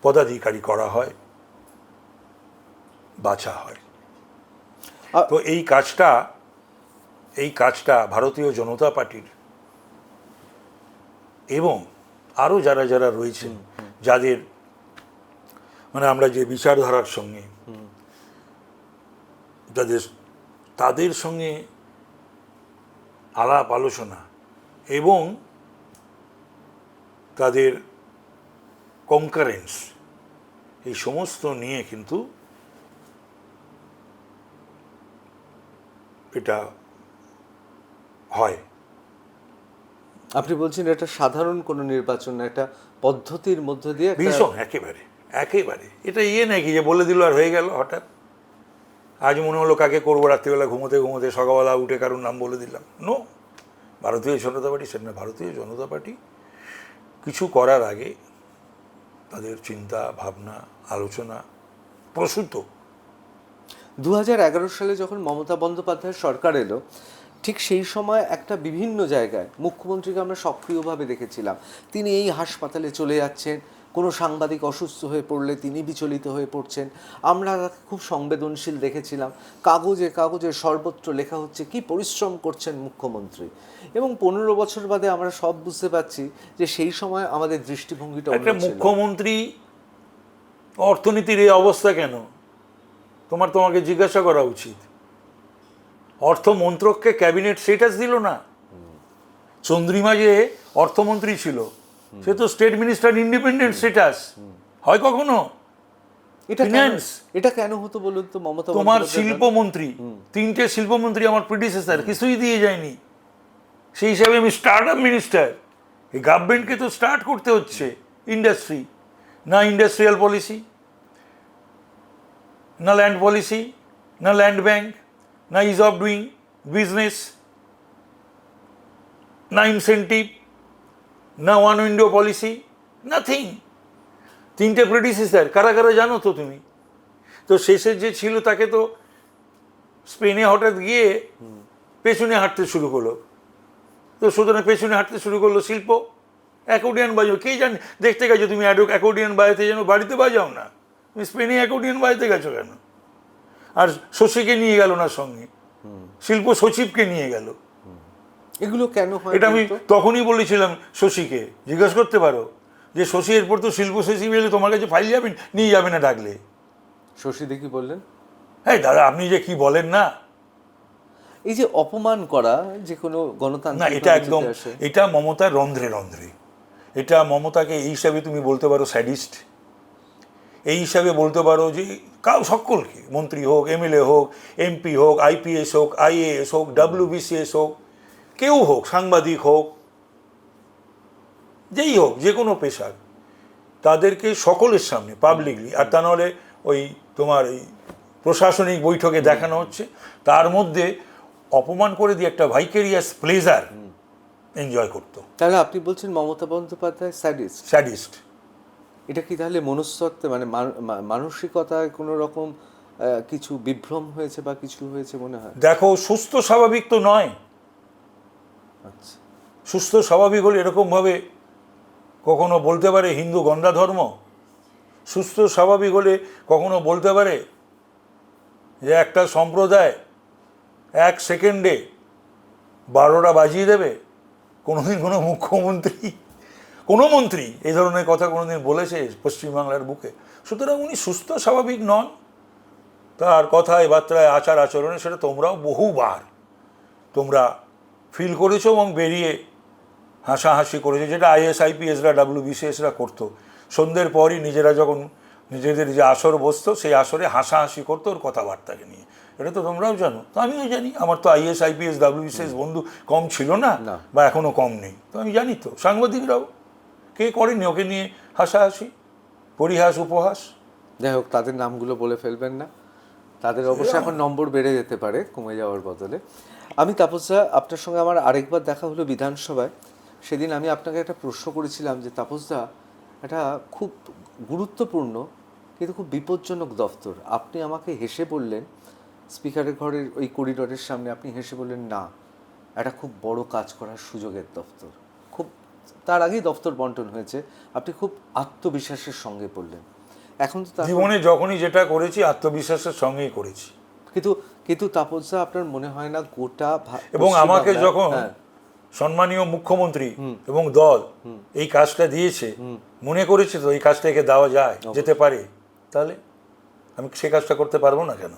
পদাধিকারী করা হয়, বাছা হয়। তো এই কাজটা ভারতীয় জনতা পার্টির এবং আরও যারা যারা রয়েছেন, যাদের মানে আমরা যে বিচারধারার সঙ্গে তাদের সঙ্গে আলাপ আলোচনা এবং তাদের কনকারেন্স, এই সমস্ত নিয়ে কিন্তু এটা হয়। আপনি বলছেন এটা সাধারণ কোনো নির্বাচন না, একটা পদ্ধতির মধ্য দিয়ে একটা ভীষণ একেবারে এটা নাকি যে বলে দিল আর হয়ে গেল হঠাৎ। আজ মনে হলো কাকে করবো, রাত্রিবেলা ঘুমোতে ঘুমোতে সকালবেলা উঠে কারোর নাম বলে দিলাম। নো, ভারতীয় জনতা পার্টি সেটা না। ভারতীয় জনতা পার্টি কিছু করার আগে তাদের চিন্তা ভাবনা আলোচনা প্রসূত। 2011 সালে যখন মমতা বন্দ্যোপাধ্যায়ের সরকার এলো, ঠিক সেই সময় একটা বিভিন্ন জায়গায় মুখ্যমন্ত্রীকে আমরা সক্রিয়ভাবে দেখেছিলাম। তিনি এই হাসপাতালে চলে যাচ্ছেন, কোনো সাংবাদিক অসুস্থ হয়ে পড়লে তিনি বিচলিত হয়ে পড়ছেন। আমরা তাকে খুব সংবেদনশীল দেখেছিলাম। কাগজে কাগজে সর্বত্র লেখা হচ্ছে কি পরিশ্রম করছেন মুখ্যমন্ত্রী। এবং 15 বছর বাদে আমরা সব বুঝতে পারছি যে সেই সময় আমাদের দৃষ্টিভঙ্গিটা অন্য একটা ছিল। মুখ্যমন্ত্রী অর্থনীতির এই অবস্থা কেন, তোমাকে জিজ্ঞাসা করা উচিত। অর্থমন্ত্রককে ক্যাবিনেট স্টেটাস দিল না। চন্দ্রিমা যে অর্থমন্ত্রী ছিল, সে তো স্টেট মিনিস্টার ইন্ডিপেন্ডেন্ট স্টেটাস হয় কখনো? এটা কেন হতো বলুন তো? মমতা তোমার শিল্পমন্ত্রী, 3টে শিল্পমন্ত্রী আমার প্রিডিসেসর কিছুই দিয়ে যায়নি। সেই হিসাবে আমি স্টার্ট আপ মিনিস্টার। এই গভর্নমেন্টকে তো স্টার্ট করতে হচ্ছে ইন্ডাস্ট্রি। না ইন্ডাস্ট্রিয়াল পলিসি, না ল্যান্ড পলিসি, না ল্যান্ড ব্যাংক, না ইজ অফ ডুইং বিজনেস, না ইনসেন্টিভ, না ওয়ান উইন্ডো পলিসি, নাথিং। 3টে প্রেডিসেসর কারা কারা জানো তো তুমি? তো শেষের যে ছিল তাকে তো স্পেনে হঠাৎ গিয়ে পেছনে হাঁটতে শুরু করলো। তো সুতরাং পেছনে হাঁটতে শুরু করলো শিল্প। অ্যাকর্ডিয়ান বাজাও, কে জানে? দেখতে গেছো তুমি অ্যাকর্ডিয়ান বাজাতে, যেন বাড়িতে বাজাও না, তুমি স্পেনে অ্যাকর্ডিয়ান বাজাতে গেছো কেন? আর শশীকে নিয়ে গেল না সঙ্গে, শিল্প সচিবকে নিয়ে গেল। এগুলো কেন হয়? এটা আমি তখনই বলেছিলাম শশীকে, জিজ্ঞাসা করতে পারো যে শশী এরপর তো শিল্প সচিব এলে তোমার কাছে ফাইল যাবেন, নিয়ে যাবে না ডাকলে। শশী দেখি বললেন, হ্যাঁ দাদা আপনি যে কি বলেন না, এই যে অপমান করা যে কোনো না গণতান্ত্রিক এটা একদম, এটা মমতার রন্ধ্রে রন্ধ্রে। এটা মমতাকে এই হিসাবে তুমি বলতে পারো স্যাডিস্ট। এই হিসাবে বলতে পারো যে সকলকে, মন্ত্রী হোক, এমএলএ হোক, এমপি হোক, আইপিএস হোক, আইএএস হোক, ডাব্লিউবিসিএস হোক, কেউ হোক, সাংবাদিক হোক, যেই হোক, যে কোনো পেশার, তাদেরকে সকলের সামনে পাবলিকলি, আর তা নাহলে ওই তোমার এই প্রশাসনিক বৈঠকে দেখানো হচ্ছে, তার মধ্যে অপমান করে দিয়ে একটা ভাইকেরিয়াস প্লেজার এনজয় করতো। তাহলে আপনি বলছেন মমতা বন্দ্যোপাধ্যায় স্যাডিস্ট। এটা কি তাহলে মনস্তত্ত্বে মানে মানসিকতায় কোনো রকম কিছু বিভ্রম হয়েছে বা কিছু হয়েছে মনে হয়? দেখো, সুস্থ স্বাভাবিক তো নয়। আচ্ছা, সুস্থ স্বাভাবিক হলে এরকমভাবে কখনো বলতে পারে হিন্দু গন্ডা ধর্ম? সুস্থ স্বাভাবিক হলে কখনো বলতে পারে যে একটা সম্প্রদায় 1 সেকেন্ডে 12টা বাজিয়ে দেবে? কোনোদিন কোনো মুখ্যমন্ত্রী, কোনো মন্ত্রী এই ধরনের কথা কোনোদিন বলেছে পশ্চিমবাংলার বুকে? সুতরাং উনি সুস্থ স্বাভাবিক নন। তার কথায়, বার্তায়, আচার আচরণে সেটা তোমরাও বহুবার তোমরা ফিল করেছো এবং বেরিয়ে হাসাহাসি করেছে, যেটা আইএস আইপিএসরা, ডাব্লিউবিসিএসরা করতো। সন্ধ্যের পরই নিজেরা যখন নিজেদের যে আসর বসতো, সেই আসরে হাসাহাসি করতো ওর কথাবার্তাকে নিয়ে। এটা তো তোমরাও জানো, তো আমিও জানি। আমার তো আইএস আইপিএস ডাব্লিউবিসিএস বন্ধু কম ছিল না, বা এখনও কম নেই, তো আমি জানি। তো সাংবাদিকরাও কে করেনি ওকে নিয়ে হাসাহাসি, পরিহাস, উপহাস? যাই হোক, তাদের নামগুলো বলে ফেলবেন না। তাদের অবশ্যই এখন নম্বর বেড়ে যেতে পারে কমে যাওয়ার বদলে। আমি তাপসদা, আপনার সঙ্গে আমার আরেকবার দেখা হলো বিধানসভায়। সেদিন আমি আপনাকে একটা প্রশ্ন করেছিলাম যে তাপসদা, এটা খুব গুরুত্বপূর্ণ কিন্তু খুব বিপজ্জনক দফতর। আপনি আমাকে হেসে বললেন, স্পিকারের ঘরের ওই করিডোরের সামনে আপনি হেসে বললেন, না, এটা খুব বড় কাজ করার সুযোগের দফতর। খুব তার আগেই দফতর বন্টন হয়েছে, আপনি খুব আত্মবিশ্বাসের সঙ্গে বললেন। এখন তো জীবনে যখনই যেটা করেছি আত্মবিশ্বাসের সঙ্গেই করেছি। কিন্তু তাপসদা, আপনার মনে হয় না গোটা এবং আমাকে যখন সম্মানীয় মুখ্যমন্ত্রী এবং দল এই কাজটা দিয়েছে, মনে করেছে তো এই কাজটা একে দেওয়া যায়, যেতে পারে, তাহলে আমি সে কাজটা করতে পারবো না কেন?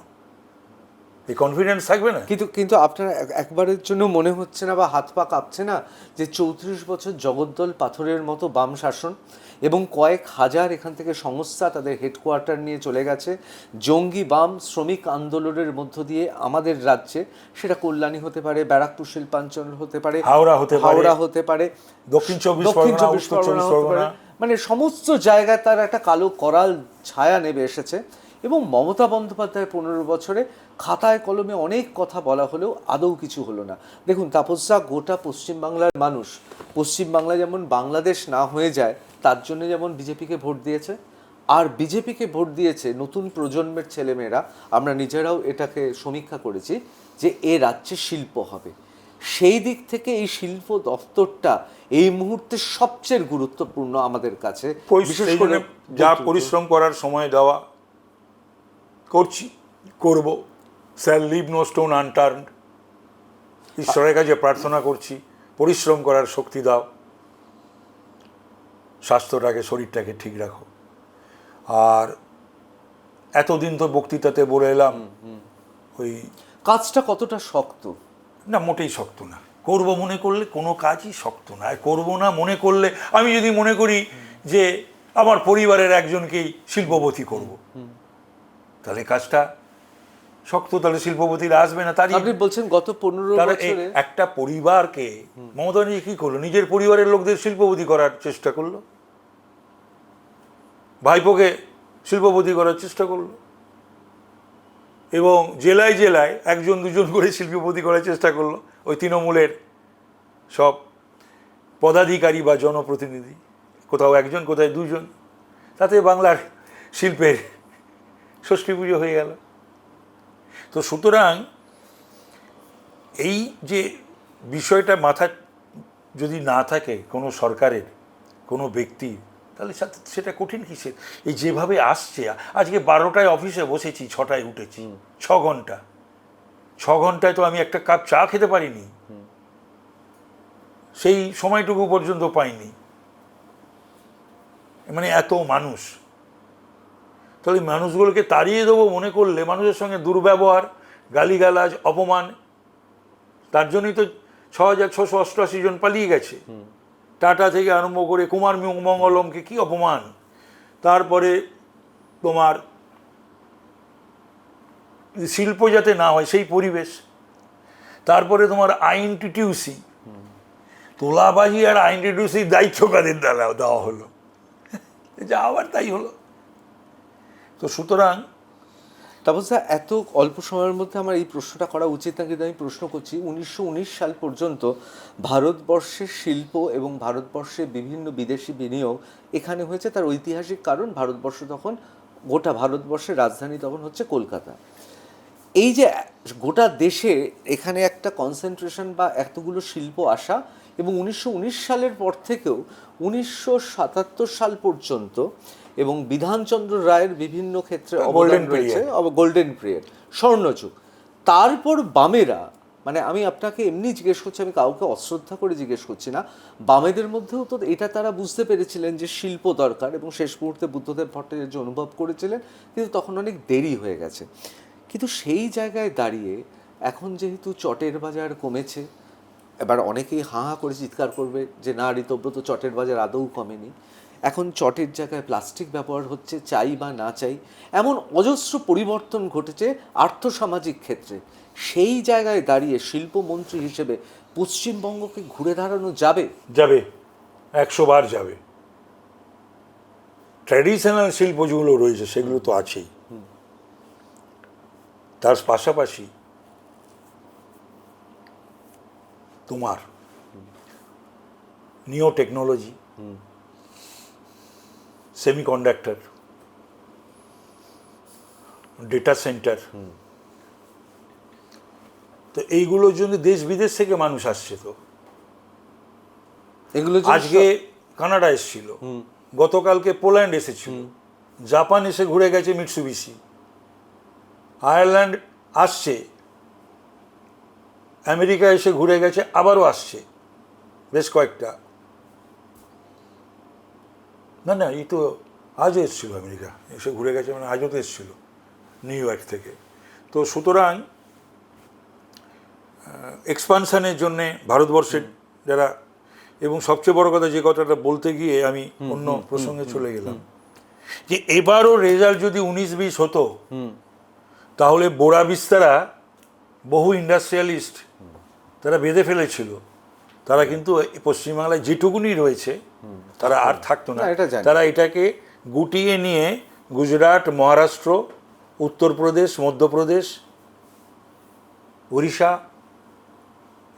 এই কনফিডেন্স থাকবে না? কিন্তু আপনার একবারের জন্য মনে হচ্ছে না বা হাত পা কাঁপছে না যে 34 বছর জগদ্দল পাথরের মতো বাম শাসন এবং কয়েক হাজার এখান থেকে সংস্থা তাদের হেডকোয়ার্টার নিয়ে চলে গেছে জঙ্গি বাম শ্রমিক আন্দোলনের মধ্য দিয়ে আমাদের রাজ্যে, সেটা কল্যাণী হতে পারে, ব্যারাকপুর শিল্পাঞ্চল হতে পারে, হাওড়া হতে পারে, দক্ষিণ চব্বিশ পরগনা হতে পারে, মানে সমস্ত জায়গায় তার একটা কালো করাল ছায়া নেমে এসেছে। এবং মমতা বন্দ্যোপাধ্যায় 15 বছরে খাতায় কলমে অনেক কথা বলা হলেও আদৌ কিছু হলো না। দেখুন তাপসদা, গোটা পশ্চিমবাংলার মানুষ, পশ্চিমবাংলা যেমন বাংলাদেশ না হয়ে যায় তার জন্য যেমন বিজেপিকে ভোট দিয়েছে, আর বিজেপিকে ভোট দিয়েছে নতুন প্রজন্মের ছেলেমেয়েরা। আমরা নিজেরাও এটাকে সমীক্ষা করেছি যে এ রাজ্যে শিল্প হবে। সেই দিক থেকে এই শিল্প দফতরটা এই মুহূর্তে সবচেয়ে গুরুত্বপূর্ণ আমাদের কাছে। বিশেষ করে যা পরিশ্রম করার সময় দেওয়া করছি, করব, shall leave no stone unturned. ঈশ্বরের কাছে প্রার্থনা করছি, পরিশ্রম করার শক্তি দাও, স্বাস্থ্যটাকে, শরীরটাকে ঠিক রাখো। আর এতদিন তো বক্তৃতাতে বলে এলাম, ওই কাজটা কতটা শক্ত? না, মোটেই শক্ত না। করব মনে করলে কোনো কাজই শক্ত না। আর করবো না মনে করলে, আমি যদি মনে করি যে আমার পরিবারের একজনকেই শিল্পপতি করব, তাহলে কাজটা শক্ত, তাহলে শিল্পপতিরা আসবে না। তারই আপনি বলছেন গত 15 বছরে একটা পরিবারকে মমতা ব্যানার্জি কি করলো? নিজের পরিবারের লোকদের শিল্পপতি করার চেষ্টা করলো, ভাইপোকে শিল্পপতি করার চেষ্টা করলো, এবং জেলায় জেলায় 1-2 করে শিল্পপতি করার চেষ্টা করলো। ওই তৃণমূলের সব পদাধিকারী বা জনপ্রতিনিধি, কোথাও 1জন, কোথাও 2জন, তাতে বাংলার শিল্পের ষষ্ঠী পুজো হয়ে গেল। তো সুতরাং এই যে বিষয়টা মাথায় যদি না থাকে কোনো সরকারের, কোনো ব্যক্তির, তাহলে সেটা কঠিন কিসের? এই যেভাবে আসছে, আজকে 12টায় অফিসে বসেছি, 6টায় উঠেছি, 6 ঘন্টা। 6 ঘন্টায় তো আমি একটা কাপ চা খেতে পারিনি, সেই সময়টুকু পর্যন্ত পাইনি। মানে এত মানুষ, তাহলে মানুষগুলোকে তাড়িয়ে দেবো মনে করলে, মানুষের সঙ্গে দুর্ব্যবহার, গালিগালাজ, অপমান, তার জন্যই তো 6,688 জন পালিয়ে গেছে। টাটা থেকে আরম্ভ করে কুমার মঙ্গলমকে কি অপমান, তারপরে তোমার শিল্প যাতে না হয় সেই পরিবেশ, তারপরে তোমার আইনটিটিউসি, তোলাবাজি আর আইনটিটিউসির দায়িত্ব কাদের দ্বারা দেওয়া হলো, যা আবার তাই হলো। তো সুতরাং তাপস দা, এত অল্প সময়ের মধ্যে আমার এই প্রশ্নটা করা উচিত না, কিন্তু আমি প্রশ্ন করছি 1919 সাল পর্যন্ত ভারতবর্ষের শিল্প এবং ভারতবর্ষের বিভিন্ন বিদেশি বিনিয়োগ এখানে হয়েছে। তার ঐতিহাসিক কারণ, ভারতবর্ষ তখন, গোটা ভারতবর্ষের রাজধানী তখন হচ্ছে কলকাতা। এই যে গোটা দেশে এখানে একটা কনসেন্ট্রেশন বা এতগুলো শিল্প আসা, এবং 1919 সালের পর থেকেও 1977 সাল পর্যন্ত, এবং বিধানচন্দ্র রায়ের বিভিন্ন ক্ষেত্রে অবদান রয়েছে, গোল্ডেন পিরিয়ড, স্বর্ণযুগ। তারপর বামেরা, মানে আমি আপনাকে এমনি জিজ্ঞেস করছি, আমি কাউকে অশ্রদ্ধা করে জিজ্ঞেস করছি না, বামেদের মধ্যেও তো এটা তারা বুঝতে পেরেছিলেন যে শিল্প দরকার, এবং শেষ মুহূর্তে বুদ্ধদেব ভট্টাচার্য অনুভব করেছিলেন, কিন্তু তখন অনেক দেরি হয়ে গেছে। কিন্তু সেই জায়গায় দাঁড়িয়ে এখন যেহেতু চটের বাজার কমেছে, এবার অনেকেই হাঁ হাঁ করে চিৎকার করবে যে না, ঋতব্রত, চটের বাজার আদৌ কমেনি। এখন চটের জায়গায় প্লাস্টিক ব্যবহার হচ্ছে, চাই বা না চাই, এমন অজস্র পরিবর্তন ঘটেছে আর্থসামাজিক ক্ষেত্রে। সেই জায়গায় দাঁড়িয়ে শিল্পমন্ত্রী হিসেবে পশ্চিমবঙ্গকে ঘুরে দাঁড়ানো যাবে? যাবে, 100 বার যাবে। ট্র্যাডিশনাল শিল্প যেগুলো রয়েছে সেগুলো তো আছেই, তার পাশাপাশি তোমার নিও টেকনোলজি, সেমিকন্ডাক্টর, ডেটা সেন্টার, তো এইগুলোর জন্য দেশ বিদেশ থেকে মানুষ আসছে। তো এগুলো আজকে কানাডা এসেছিল, গতকালকে পোল্যান্ড এসেছিল, জাপান এসে ঘুরে গেছে মিটসুবিশি, আয়ারল্যান্ড আসছে, আমেরিকা এসে ঘুরে গেছে, আবারও আসছে বেশ কয়েকটা। না না, এই তো আজও এসেছিল, আমেরিকা এসে ঘুরে গেছে, মানে আজও তো এসেছিল নিউ ইয়র্ক থেকে। তো সুতরাং এক্সপানশনের জন্যে ভারতবর্ষের যারা, এবং সবচেয়ে বড় কথা যে কথাটা বলতে গিয়ে আমি অন্য প্রসঙ্গে চলে গেলাম, যে এবারও রেজাল্ট যদি 19-20 হতো, তাহলে বোরা বিস্তারা বহু ইন্ডাস্ট্রিয়ালিস্ট তারা বেঁধে ফেলেছিল, তারা কিন্তু পশ্চিমবাংলায় যেটুকুনি রয়েছে তারা আর থাকতো না। তারা এটাকে গুটিয়ে নিয়ে গুজরাট, মহারাষ্ট্র, উত্তরপ্রদেশ, মধ্যপ্রদেশ, উড়িষ্যা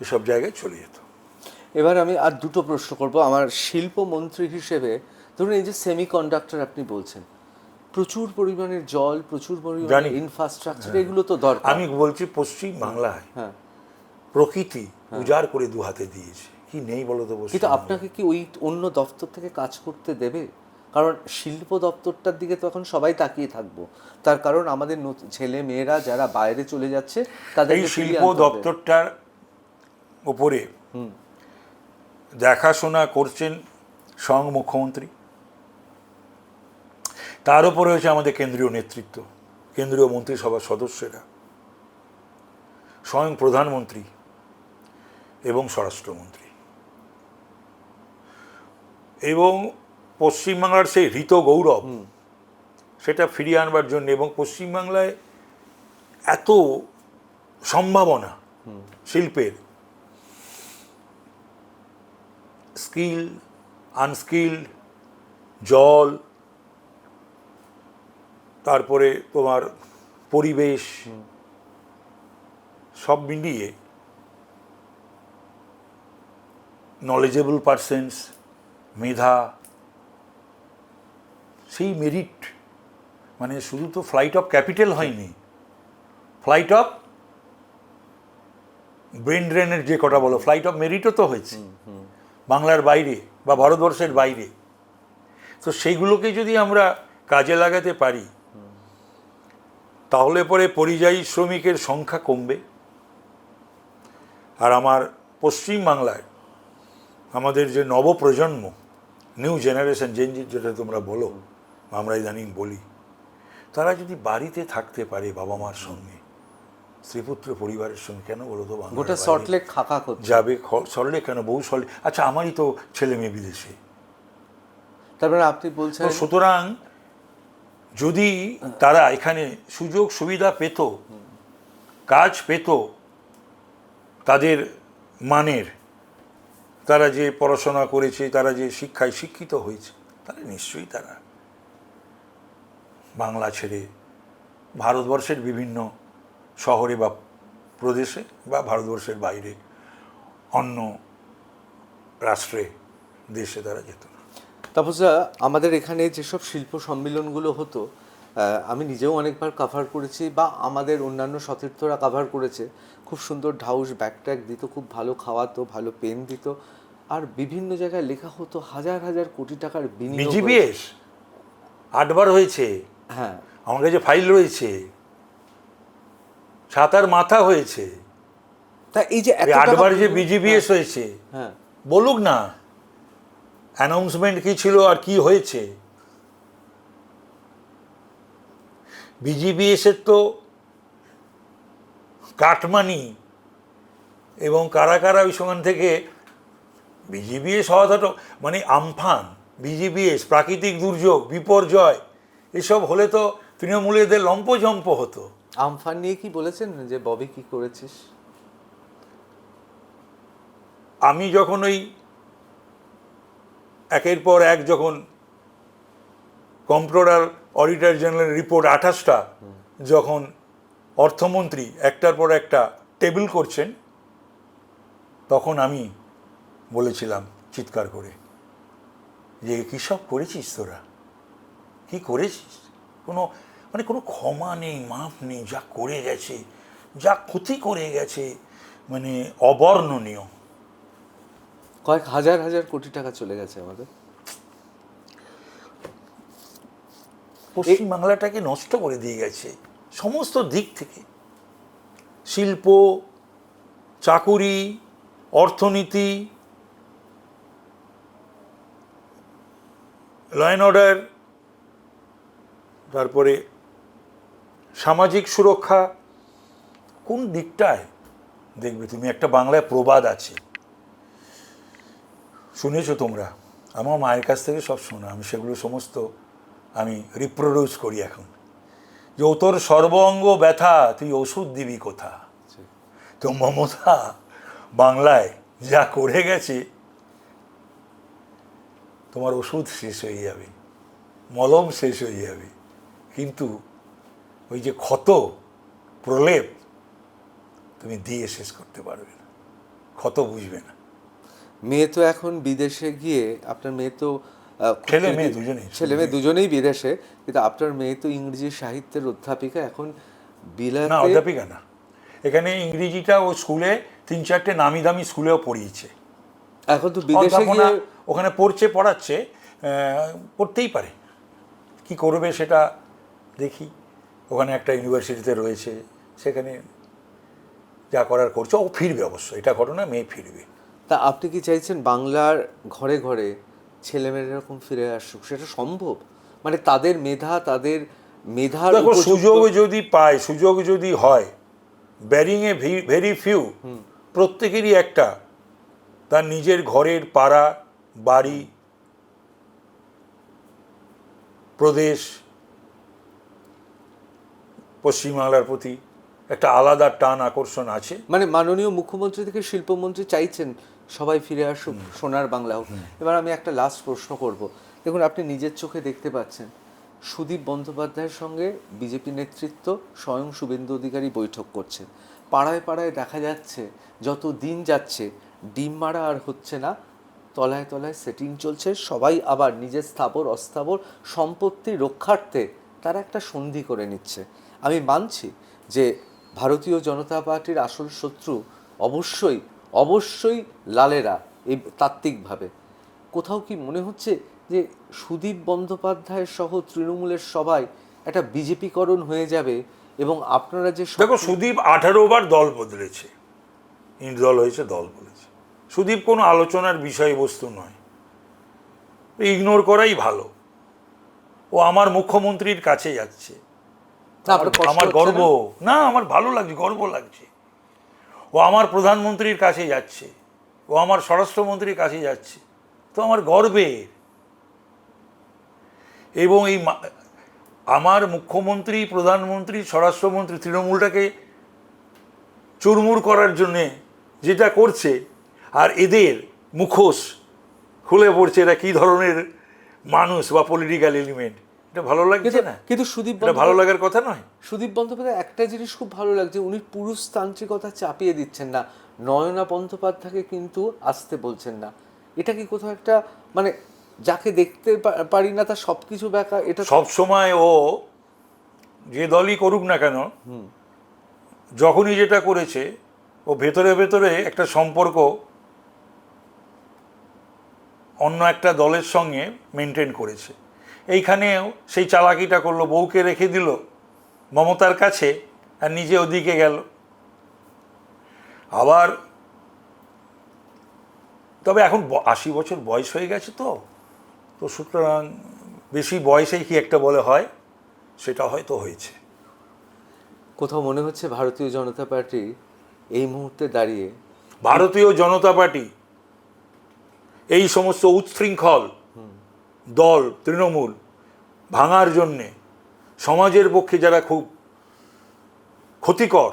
এসব জায়গায় চলে যেত। এবার আমি আর দুটো প্রশ্ন করব আমার শিল্পমন্ত্রী হিসেবে। ধরুন, এই যে সেমিকন্ডাক্টর আপনি বলছেন, প্রচুর পরিমাণের জল, প্রচুর পরিমাণে ইনফ্রাস্ট্রাকচার, এগুলো তো দরকার। আমি বলছি পশ্চিম বাংলায় প্রকৃতি উজাড় করে দু হাতে দিয়েছে, কি নেই বলো তো? কিন্তু আপনাকে কি ওই অন্য দপ্তর থেকে কাজ করতে দেবে? কারণ শিল্প দপ্তরটার দিকে তো এখন সবাই তাকিয়ে থাকবো, তার কারণ আমাদের ছেলে মেয়েরা যারা বাইরে চলে যাচ্ছে তাদের শিল্প দপ্তরটার উপরে দেখাশোনা করছেন স্বয়ং মুখ্যমন্ত্রী, তার উপরে হচ্ছে আমাদের কেন্দ্রীয় নেতৃত্ব, কেন্দ্রীয় মন্ত্রিসভার সদস্যরা, স্বয়ং প্রধানমন্ত্রী এবং স্বরাষ্ট্রমন্ত্রী, এবং পশ্চিমবাংলার সেই হৃত গৌরব সেটা ফিরিয়ে আনবার জন্য, এবং পশ্চিমবাংলায় এত সম্ভাবনা শিল্পের, স্কিল, আনস্কিলড, জল, তারপরে তোমার পরিবেশ, সব মিলিয়ে নলেজেবল পারসনস, মেধা, সেই মেরিট, মানে শুধু তো ফ্লাইট অফ ক্যাপিটাল হয়নি, ফ্লাইট অফ ব্রেন ড্রেনের যে কটা বলো, ফ্লাইট অফ মেরিটও তো হয়েছে বাংলার বাইরে বা ভারতবর্ষের বাইরে। তো সেইগুলোকে যদি আমরা কাজে লাগাতে পারি, তাহলে পরে পরিযায়ী শ্রমিকের সংখ্যা কমবে। আর আমার পশ্চিম বাংলায় আমাদের যে নবপ্রজন্ম, নিউ জেনারেশন, যেটা তোমরা বলো, আমরা ইদানিং বলি, তারা যদি বাড়িতে থাকতে পারে বাবা মার সঙ্গে, শ্রীপুত্র পরিবারের সঙ্গে, কেন বলো তো গোটা সল্টলেক খাকা যাবে, সল্টলেক কেন, বহু সল্টলেক, আচ্ছা আমারই তো ছেলে মেয়ে বিদেশে, তারপরে আপনি বলছেন। সুতরাং যদি তারা এখানে সুযোগ সুবিধা পেত, কাজ পেত তাদের মানের, তারা যে পড়াশোনা করেছে, তারা যে শিক্ষায় শিক্ষিত হয়েছে, তাহলে নিশ্চয়ই তারা বাংলা ছেড়ে ভারতবর্ষের বিভিন্ন শহরে বা প্রদেশে বা ভারতবর্ষের বাইরে অন্য রাষ্ট্রে, দেশে তারা যেত না। তাপসদা, আমাদের এখানে যেসব শিল্প সম্মিলনগুলো হতো, আমি নিজেও অনেকবার কাভার করেছি বা আমাদের অন্যান্য সতীর্থরা কাভার করেছে। খুব সুন্দর ঢাউস ব্যাকট্যাগ দিত, খুব ভালো খাওয়াতো, ভালো পেন দিত, আর বিভিন্ন জায়গায় লেখা হতো হাজার হাজার কোটি টাকার বিনিয়োগ। বিজিবিএস 8 বার হয়েছে, হ্যাঁ, আমার কাছে ফাইল রয়েছে, ছাতার মাথা হয়েছে। তা এই যে এত 8 টাকা বার যে বিনিয়োগ- বিজিবিএস হয়েছে, হ্যাঁ, বলুক না অ্যানাউন্সমেন্ট কি ছিল আর কি হয়েছে। বিজিবিএস এর তো কাটমানি এবং কারা কারা ওই সমান থেকে বিজিবিএস হওয়াটা মানে আমফান, বিজিবিএস, প্রাকৃতিক দুর্যোগ, বিপর্যয়, এসব হলে তো তৃণমূলীয়দের লম্পজম্প হতো। আমফান নিয়ে কি বলেছেন যে ববি কি করেছিস? আমি যখন ওই একের পর এক যখন কম্পট্রোলার, অডিটর জেনারেল রিপোর্ট 28টা যখন অর্থমন্ত্রী একটার পর একটা টেবিল করছেন, তখন আমি বলেছিলাম চিৎকার করে যে কী সব করেছিস তোরা, কি করেছিস, কোনো মানে কোনো ক্ষমা নেই, মাপ নেই, যা করে গেছে, যা ক্ষতি করে গেছে, মানে অবর্ণনীয়। কয়েক হাজার হাজার কোটি টাকা চলে গেছে আমাদের। পশ্চিমবাংলাটাকে নষ্ট করে দিয়ে গেছে সমস্ত দিক থেকে, শিল্প, চাকুরি, অর্থনীতি, ল অ্যান্ড অর্ডার, তারপরে সামাজিক সুরক্ষা, কোন দিকটায় দেখবে তুমি। একটা বাংলায় প্রবাদ আছে, শুনেছো তোমরা, আমার মায়ের কাছ থেকে সব শোনা, আমি সেগুলো সমস্ত আমি রিপ্রোডিউস করি এখন, যে ও তোর সর্বাঙ্গ ব্যথা তুই ওষুধ দিবি কোথা। তো মমতা বাংলায় যা করে গেছে, তোমার ওষুধ শেষ হয়ে যাবে, মলম শেষ হয়ে যাবে, কিন্তু ওই যে ক্ষত, প্রলেপ তুমি দিয়ে শেষ করতে পারবে না, ক্ষত বুঝবে না। মেয়ে তো এখন বিদেশে গিয়ে, আপনার মেয়ে তো ছেলে মেয়ে দুজনেই, ছেলে মেয়ে দুজনেই বিদেশে, কিন্তু আপনার মেয়ে তো ইংরেজি সাহিত্যের অধ্যাপিকা এখন না বিলাতে। অধ্যাপিকা না, এখানে ইংরেজিটা ও স্কুলে 3-4টে নামি দামি স্কুলেও পড়িয়েছে। এখন তো বিদেশে অধ্যাপনা গিয়ে ওখানে পড়ছে, পড়াচ্ছে, পড়তেই পারে, কি করবে সেটা দেখি। ওখানে একটা ইউনিভার্সিটিতে রয়েছে, সেখানে যা করার করছে, ও ফিরবে অবশ্য, এটা ঘটনা, মেয়ে ফিরবে। তা আপনি কি চাইছেন বাংলার ঘরে ঘরে ছেলেমেয়েরা এরকম ফিরে আসুক? সেটা সম্ভব? মানে তাদের মেধা, তাদের মেধার দেখো, উপযুক্ত- সুযোগ যদি পায়, সুযোগ যদি হয়, ব্যারিংয়ে ভেরি ফিউ, প্রত্যেকেরই একটা তার নিজের ঘরের পাড়া, বাড়ি, প্রদেশ, পশ্চিমবাংলার প্রতি একটা আলাদা টান আকর্ষণ আছে। মানে মাননীয় মুখ্যমন্ত্রী থেকে শিল্পমন্ত্রী চাইছেন সবাই ফিরে আসুক, সোনার বাংলা হোক। এবার আমি একটা লাস্ট প্রশ্ন করব। দেখুন, আপনি নিজের চোখে দেখতে পাচ্ছেন সুদীপ বন্দ্যোপাধ্যায়ের সঙ্গে বিজেপি নেতৃত্ব স্বয়ং শুভেন্দু অধিকারী বৈঠক করছে। পাড়ায় পাড়ায় দেখা যাচ্ছে যত দিন যাচ্ছে ডিম মারা আর হচ্ছে না, তলায় তলায় সেটিং চলছে। সবাই আবার নিজের স্থাবর অস্থাবর সম্পত্তি রক্ষার্থে তারা একটা সন্ধি করে নিচ্ছে। আমি মানছি যে ভারতীয় জনতা পার্টির আসল শত্রু অবশ্যই অবশ্যই লালেরা, এই তাত্ত্বিকভাবে। কোথাও কি মনে হচ্ছে যে সুদীপ বন্দ্যোপাধ্যায় সহ তৃণমূলের সবাই একটা বিজেপিকরণ হয়ে যাবে এবং আপনারা যে দেখো, সুদীপ 18 বার দল বদলেছে, দল হয়েছে, দল বলেছে। সুদীপ কোনো আলোচনার বিষয়বস্তু নয়, ইগনোর করাই ভালো। ও আমার মুখ্যমন্ত্রীর কাছে যাচ্ছে, আমার গর্ব না, আমার ভালো লাগছে, গর্ব লাগছে। ও আমার প্রধানমন্ত্রীর কাছে যাচ্ছে, ও আমার স্বরাষ্ট্রমন্ত্রীর কাছে যাচ্ছে, তো আমার গর্বের। এবং এই আমার মুখ্যমন্ত্রী, প্রধানমন্ত্রী, স্বরাষ্ট্রমন্ত্রী তৃণমূলটাকে চুরমুর করার জন্যে যেটা করছে, আর এদের মুখোশ খুলে পড়ছে এরা কী ধরনের মানুষ বা পলিটিক্যাল এলিমেন্ট, এটা ভালো লাগছে না? কিন্তু সুদীপ এটা ভালো লাগার কথা নয়। সুদীপ বন্দ্যোপাধ্যায় একটা জিনিস খুব ভালো লাগছে, উনি পুরুষতান্ত্রিকতা চাপিয়ে দিচ্ছেন না, নয়না বন্দ্যোপাধ্যায়কে কিন্তু আসতে বলছেন না। এটা কি কোথাও একটা মানে যাকে দেখতে পারি না তার সব কিছু ব্যাখ্যা, এটা সব সময় ও যে দলই করুক না কেন, যখনই যেটা করেছে ও ভেতরে ভেতরে একটা সম্পর্ক অন্য একটা দলের সঙ্গে মেনটেন করেছে। এইখানেও সেই চালাকিটা করলো, বউকে রেখে দিল মমতার কাছে আর নিজে ওদিকে গেল। আবার তবে এখন 80 বছর বয়স হয়ে গেছে, তো সুতরাং বেশি বয়সেই কি একটা বলে হয়, সেটা হয়তো হয়েছে। কোথাও মনে হচ্ছে ভারতীয় জনতা পার্টি এই মুহূর্তে দাঁড়িয়ে, ভারতীয় জনতা পার্টি এই সমস্ত উচ্ছৃঙ্খল দল তৃণমূল ভাঙার জন্যে, সমাজের পক্ষে যারা খুব ক্ষতিকর,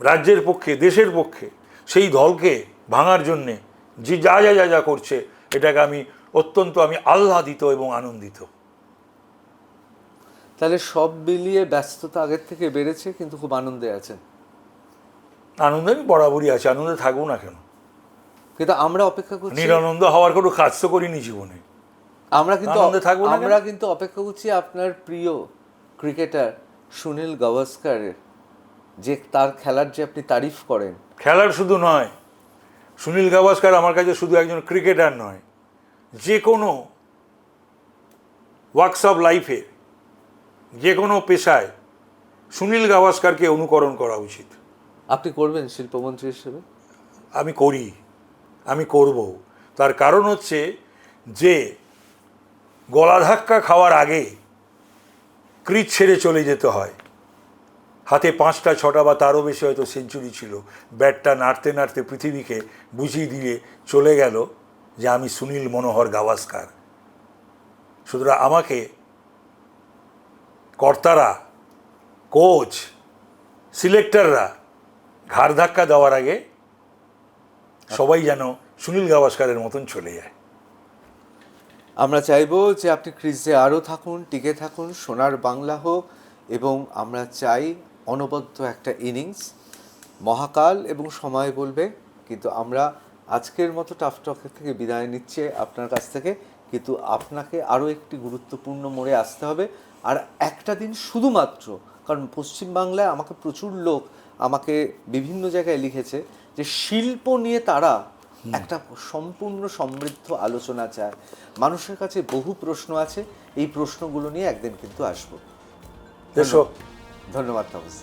রাজ্যের পক্ষে, দেশের পক্ষে, সেই দলকে ভাঙার জন্যে যে যা যা যা যা করছে, এটাকে আমি আহ্লাদিত এবং আনন্দিত। তাহলে সব মিলিয়ে ব্যস্ততা আগের থেকে বেড়েছে, কিন্তু খুব আনন্দে আছেন। আনন্দে আমি বরাবরই আছি, আনন্দে থাকবো না কেন? কিন্তু আমরা অপেক্ষা করছি, নিরানন্দ হওয়ার কোনো কাজ তো করিনি জীবনে। আমরা কিন্তু অপেক্ষা করছি আপনার প্রিয় ক্রিকেটার সুনীল গাভাস্কারের, যে তার খেলার যে আপনি তারিফ করেন। খেলার শুধু নয়, সুনীল গাভাস্কার আমার কাছে শুধু একজন ক্রিকেটার নয়, যে কোনো ওয়ার্কস অফ লাইফে, যে কোনো পেশায় সুনীল গাভাস্কারকে অনুকরণ করা উচিত। আপনি করবেন শিল্পমন্ত্রী হিসেবে? আমি করি, আমি করব। তার কারণ হচ্ছে যে গলা ধাক্কা খাওয়ার আগে ক্রিজ ছেড়ে চলে যেতে হয়। হাতে 5টা 6টা বা তারও বেশি হয়তো সেঞ্চুরি ছিল, ব্যাটটা নাড়তে নাড়তে পৃথিবীকে বুঝিয়ে দিয়ে চলে গেল যে আমি সুনীল মনোহর গাভাস্কার। সুতরাং আমাকে কর্তারা, কোচ, সিলেক্টররা ঘাড় ধাক্কা দেওয়ার আগে সবাই যেন সুনীল গাভাস্কারের মতন চলে যায়। আমরা চাইবো যে আপনি ক্রিজে আরও থাকুন, টিকে থাকুন, সোনার বাংলা হোক, এবং আমরা চাই অনবদ্য একটা ইনিংস। মহাকাল এবং সময় বলবে, কিন্তু আমরা আজকের মতো টাফ টকের থেকে বিদায় নিচ্ছে আপনার কাছ থেকে, কিন্তু আপনাকে আরও একটি গুরুত্বপূর্ণ মোড়ে আসতে হবে। আর একটা দিন শুধুমাত্র, কারণ পশ্চিমবাংলায় আমাকে প্রচুর লোক আমাকে বিভিন্ন জায়গায় লিখেছে যে শিল্প নিয়ে তারা একটা সম্পূর্ণ সমৃদ্ধ আলোচনা চায়। মানুষের কাছে বহু প্রশ্ন আছে, এই প্রশ্নগুলো নিয়ে একদিন কিন্তু আসবো। দেশো ধন্যবাদ তাপস।